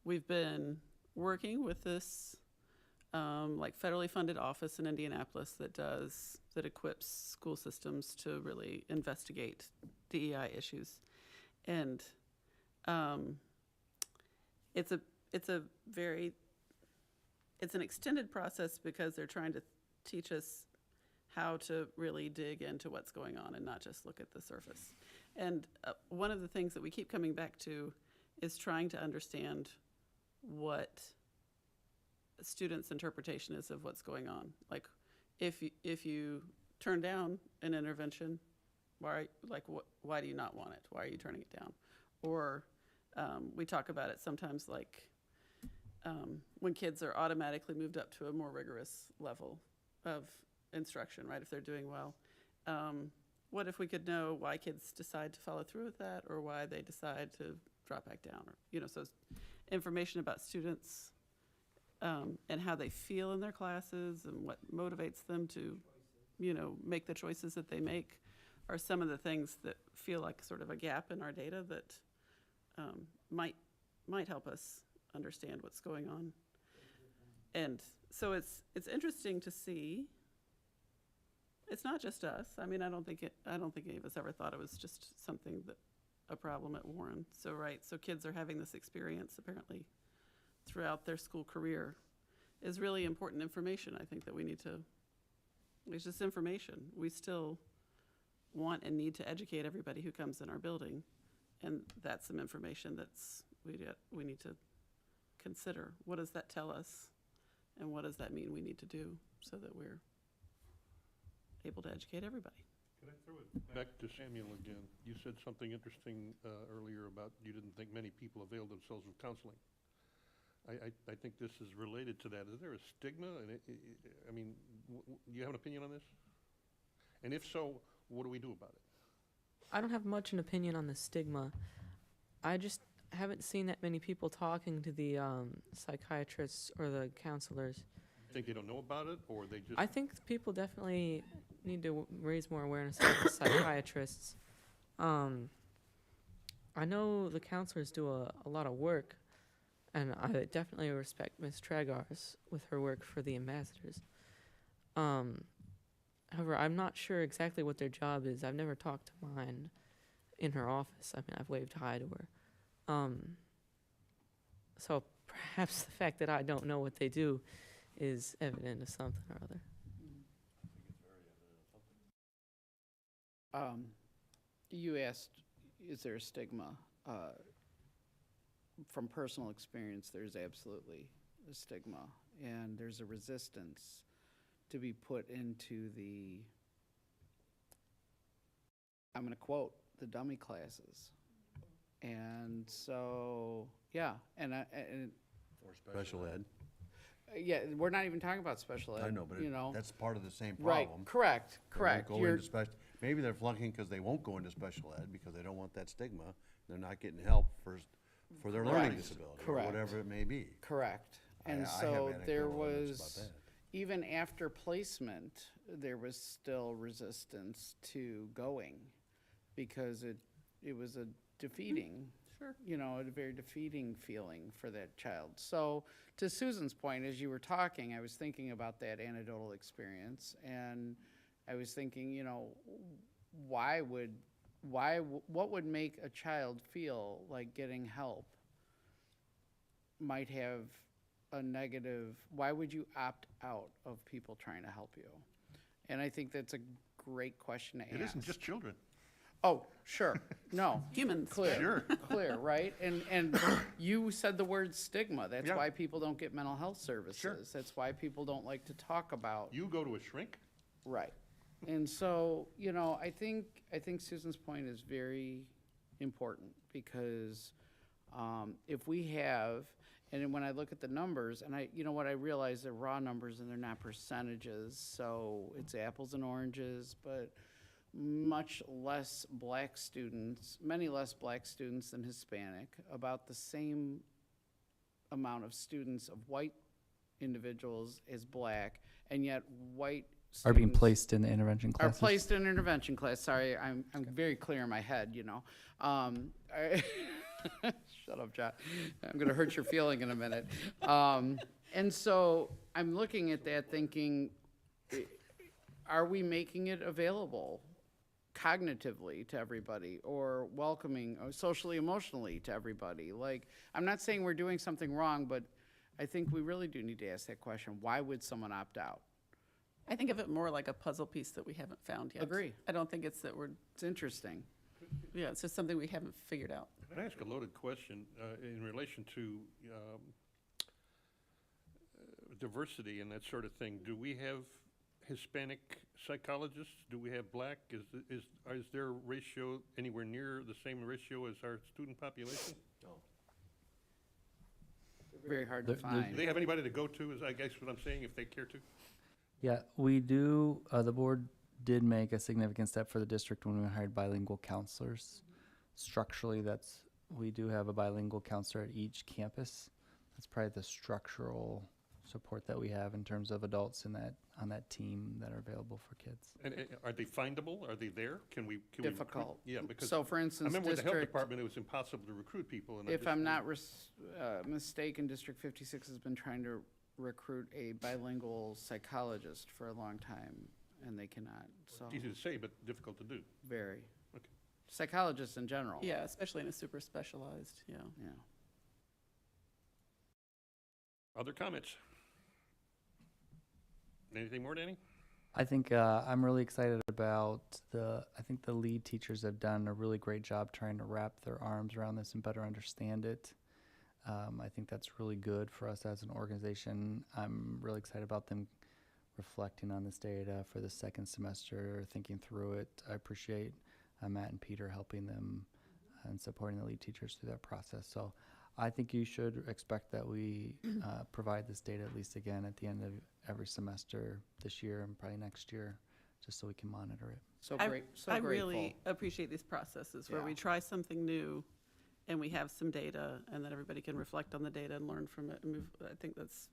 Speaker 9: We've been working with this like federally funded office in Indianapolis that equips school systems to really investigate DEI issues. And it's an extended process because they're trying to teach us how to really dig into what's going on and not just look at the surface. And one of the things that we keep coming back to is trying to understand what students' interpretation is of what's going on. Like, if you turn down an intervention, why do you not want it? Why are you turning it down? Or we talk about it sometimes like when kids are automatically moved up to a more rigorous level of instruction, right, if they're doing well. What if we could know why kids decide to follow through with that, or why they decide to drop back down, or, you know, so information about students and how they feel in their classes and what motivates them to, you know, make the choices that they make are some of the things that feel like sort of a gap in our data that might help us understand what's going on. And so it's interesting to see. It's not just us. I mean, I don't think any of us ever thought it was just a problem at Warren. So, right, so kids are having this experience apparently throughout their school career is really important information. I think that we need to, it's just information. We still want and need to educate everybody who comes in our building. And that's some information we need to consider. What does that tell us? And what does that mean we need to do so that we're able to educate everybody?
Speaker 1: Can I throw it back to Samuel again? You said something interesting earlier about you didn't think many people availed themselves of counseling. I think this is related to that. Is there a stigma? And I mean, do you have an opinion on this? And if so, what do we do about it?
Speaker 7: I don't have much an opinion on the stigma. I just haven't seen that many people talking to the psychiatrists or the counselors.
Speaker 1: You think they don't know about it, or they just...
Speaker 7: I think people definitely need to raise more awareness about the psychiatrists. I know the counselors do a lot of work, and I definitely respect Ms. Tragars with her work for the ambassadors. However, I'm not sure exactly what their job is. I've never talked to mine in her office. I mean, I've waved hi to her. So perhaps the fact that I don't know what they do is evident of something or other.
Speaker 5: You asked, is there a stigma? From personal experience, there's absolutely a stigma, and there's a resistance to be put into the, I'm gonna quote, the dummy classes. And so, yeah, and
Speaker 2: Or special ed.
Speaker 5: yeah, we're not even talking about special ed.
Speaker 2: I know, but
Speaker 5: you know,
Speaker 2: that's part of the same
Speaker 5: right?
Speaker 2: problem.
Speaker 5: Correct,
Speaker 2: They won't
Speaker 5: correct.
Speaker 2: go
Speaker 5: You're-
Speaker 2: into maybe they're flunking because they won't go into special ed because they don't want that stigma. They're not getting help for their learning
Speaker 5: Correct.
Speaker 2: disability or
Speaker 5: Correct.
Speaker 2: whatever it may be.
Speaker 5: Correct. And
Speaker 2: I have
Speaker 5: so there
Speaker 2: anecdotal evidence
Speaker 5: was,
Speaker 2: about that.
Speaker 5: even after placement, there was still resistance to going because it was a defeating,
Speaker 9: Sure.
Speaker 5: you know, a very defeating feeling for that child. So to Susan's point, as you were talking, I was thinking about that anecdotal experience, and I was thinking, you know, what would make a child feel like getting help might have a negative, why would you opt out of people trying to help you? And I think that's a great question to ask.
Speaker 1: It isn't just children.
Speaker 5: Oh, sure, no.
Speaker 9: Humans.
Speaker 5: Clear,
Speaker 1: Sure.
Speaker 5: clear, right? And you said the word stigma. That's
Speaker 1: Yeah.
Speaker 5: why people don't get mental health services. That's why people don't like to talk about.
Speaker 1: You go to a shrink,
Speaker 5: Right. And so, you know, I think Susan's point is very important because if we have, and then when I look at the numbers, and you know what, I realize they're raw numbers and they're not percentages, so it's apples and oranges, but much less black students, many less black students than Hispanic, about the same amount of students of white individuals as black, and yet white
Speaker 6: Are being
Speaker 5: students
Speaker 6: placed in the intervention
Speaker 5: are
Speaker 6: classes.
Speaker 5: placed in intervention class. Sorry, I'm very clear in my head, you know. Shut up, John. I'm gonna hurt your feeling in a minute. And so I'm looking at that thinking, are we making it available cognitively to everybody, or welcoming, or socially, emotionally to everybody? Like, I'm not saying we're doing something wrong, but I think we really do need to ask that question. Why would someone opt out?
Speaker 9: I think of it more like a puzzle piece that we haven't found yet.
Speaker 5: Agree.
Speaker 9: I don't think it's that we're,
Speaker 5: It's interesting.
Speaker 9: yeah, it's just something we haven't figured out.
Speaker 1: can I ask a loaded question in relation to diversity and that sort of thing? Do we have Hispanic psychologists? Do we have black? Is their ratio anywhere near the same ratio as our student population?
Speaker 5: Very hard to
Speaker 6: The- the-
Speaker 1: Do
Speaker 5: find.
Speaker 1: they have anybody to go to, is I guess what I'm saying, if they care to?
Speaker 6: Yeah, we do. The board did make a significant step for the district when we hired bilingual counselors. Structurally, we do have a bilingual counselor at each campus. That's probably the structural support that we have in terms of adults on that team that are available for kids.
Speaker 1: And are they findable? Are they there? Can we recruit?
Speaker 5: Difficult.
Speaker 1: Yeah, because
Speaker 5: So for
Speaker 1: I
Speaker 5: instance,
Speaker 1: remember with the health
Speaker 5: district,
Speaker 1: department, it was impossible to recruit people. And I
Speaker 5: if
Speaker 1: just
Speaker 5: I'm
Speaker 1: wondered-
Speaker 5: not mistaken, District 56 has been trying to recruit a bilingual psychologist for a long time, and they cannot, so,
Speaker 1: Easy to say, but difficult to do.
Speaker 5: very.
Speaker 1: Okay.
Speaker 5: Psychologists in general.
Speaker 9: Yeah, especially in a super specialized, yeah.
Speaker 5: Yeah.
Speaker 1: Other comments? Anything more, Danny?
Speaker 6: I think I'm really excited about I think the lead teachers have done a really great job trying to wrap their arms around this and better understand it. I think that's really good for us as an organization. I'm really excited about them reflecting on this data for the second semester, thinking through it. I appreciate Matt and Peter helping them and supporting the lead teachers through that process. So I think you should expect that we provide this data at least again at the end of every semester this year and probably next year, just so we can monitor it.
Speaker 5: So
Speaker 9: I-
Speaker 5: great, so
Speaker 9: I
Speaker 5: grateful.
Speaker 9: really appreciate these processes where we
Speaker 5: Yeah.
Speaker 9: try something new and we have some data and then everybody can reflect on the data and learn from it and move. I think that's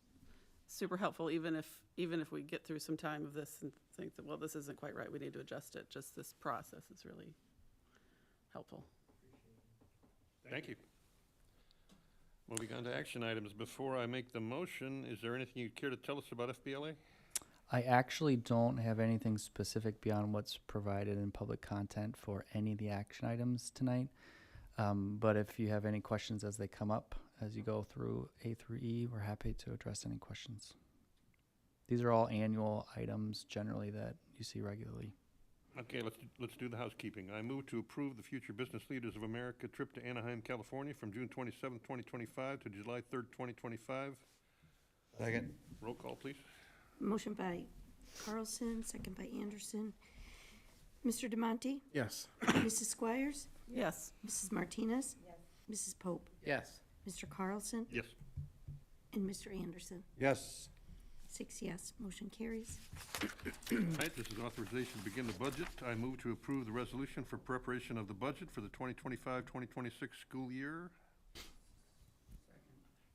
Speaker 9: super helpful, even if we get through some time of this and think that, well, this isn't quite right, we need to adjust it. Just this process is really helpful.
Speaker 1: Thank you. Moving on to action items. Before I make the motion, is there anything you'd care to tell us about FBLA?
Speaker 6: I actually don't have anything specific beyond what's provided in public content for any of the action items tonight. But if you have any questions as they come up, as you go through A through E, we're happy to address any questions. These are all annual items generally that you see regularly.
Speaker 1: Okay, let's do the housekeeping. I move to approve the Future Business Leaders of America trip to Anaheim, California from June 27th, 2025 to July 3rd, 2025.
Speaker 2: Second.
Speaker 1: Roll call, please.
Speaker 3: Motion by Carlson, second by Anderson. Mr. Demonte?
Speaker 8: Yes.
Speaker 3: Mrs. Squires?
Speaker 9: Yes.
Speaker 3: Mrs. Martinez? Mrs. Pope?
Speaker 5: Yes.
Speaker 3: Mr. Carlson?
Speaker 1: Yes.
Speaker 3: And Mr. Anderson?
Speaker 2: Yes.
Speaker 3: 6 yes, motion carries.
Speaker 1: All right, this is authorization to begin the budget. I move to approve the resolution for preparation of the budget for the 2025-2026 school year.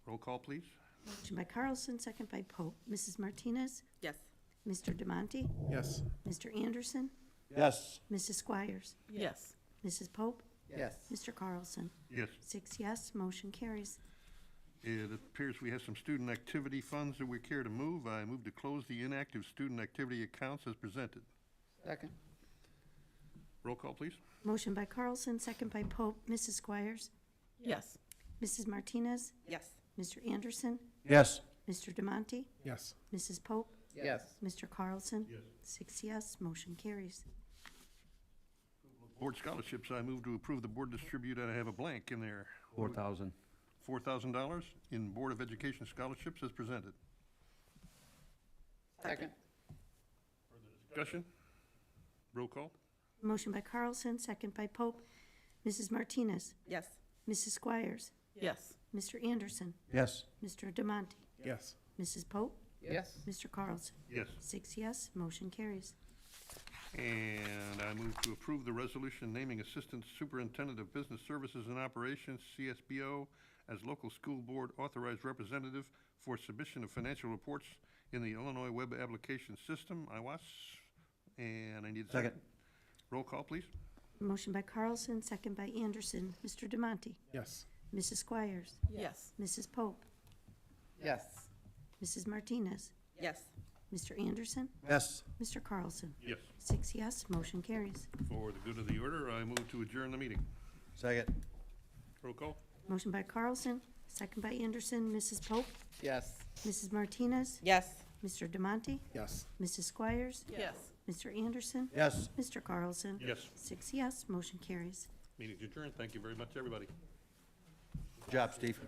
Speaker 1: Roll call, please.
Speaker 3: Motion by Carlson, second by Pope. Mrs. Martinez?
Speaker 4: Yes.
Speaker 3: Mr. Demonte?
Speaker 8: Yes.
Speaker 3: Mr. Anderson?
Speaker 2: Yes.
Speaker 3: Mrs. Squires?
Speaker 9: Yes.
Speaker 3: Mrs. Pope?
Speaker 5: Yes.
Speaker 3: Mr. Carlson?
Speaker 1: Yes.
Speaker 3: 6 yes, motion carries.
Speaker 1: It appears we have some student activity funds that we care to move. I move to close the inactive student activity accounts as presented.
Speaker 5: Second.
Speaker 1: Roll call, please.
Speaker 3: Motion by Carlson, second by Pope. Mrs. Squires?
Speaker 9: Yes.
Speaker 3: Mrs. Martinez?
Speaker 4: Yes.
Speaker 3: Mr. Anderson?
Speaker 2: Yes.
Speaker 3: Mr. Demonte?
Speaker 8: Yes.
Speaker 3: Mrs. Pope?
Speaker 5: Yes.
Speaker 3: Mr. Carlson?
Speaker 1: Yes.
Speaker 3: 6 yes, motion carries.
Speaker 1: Board scholarships, I move to approve the board distribute, and I have a blank in there.
Speaker 2: 4,000.
Speaker 1: $4,000 in Board of Education scholarships as presented.
Speaker 5: Second.
Speaker 1: Discussion? Roll call?
Speaker 3: Motion by Carlson, second by Pope. Mrs. Martinez?
Speaker 4: Yes.
Speaker 3: Mrs. Squires?
Speaker 9: Yes.
Speaker 3: Mr. Anderson?
Speaker 2: Yes.
Speaker 3: Mr. Demonte?
Speaker 8: Yes.
Speaker 3: Mrs. Pope?
Speaker 5: Yes.
Speaker 3: Mr. Carlson?
Speaker 1: Yes.
Speaker 3: 6 yes, motion carries.
Speaker 1: And I move to approve the resolution naming Assistant Superintendent of Business Services and Operations, CSBO, as local school board authorized representative for submission of financial reports in the Illinois Web Application System, IWAS. And I need a second.
Speaker 2: Second.
Speaker 1: Roll call, please.
Speaker 3: Motion by Carlson, second by Anderson. Mr. Demonte?
Speaker 8: Yes.
Speaker 3: Mrs. Squires?
Speaker 9: Yes.
Speaker 3: Mrs. Pope?
Speaker 5: Yes.
Speaker 3: Mrs. Martinez?
Speaker 4: Yes.
Speaker 3: Mr. Anderson?
Speaker 2: Yes.
Speaker 3: Mr. Carlson?
Speaker 1: Yes.
Speaker 3: 6 yes, motion carries.
Speaker 1: For the good of the order, I move to adjourn the meeting.
Speaker 2: Second.
Speaker 1: Roll call?
Speaker 3: Motion by Carlson, second by Anderson. Mrs. Pope?
Speaker 5: Yes.
Speaker 3: Mrs. Martinez?
Speaker 4: Yes.
Speaker 3: Mr. Demonte?
Speaker 8: Yes.
Speaker 3: Mrs. Squires?
Speaker 9: Yes.
Speaker 3: Mr. Anderson?
Speaker 2: Yes.
Speaker 3: Mr. Carlson?
Speaker 1: Yes.
Speaker 3: 6 yes, motion carries.
Speaker 1: Meeting's adjourned. Thank you very much, everybody.
Speaker 2: Good job, Steve.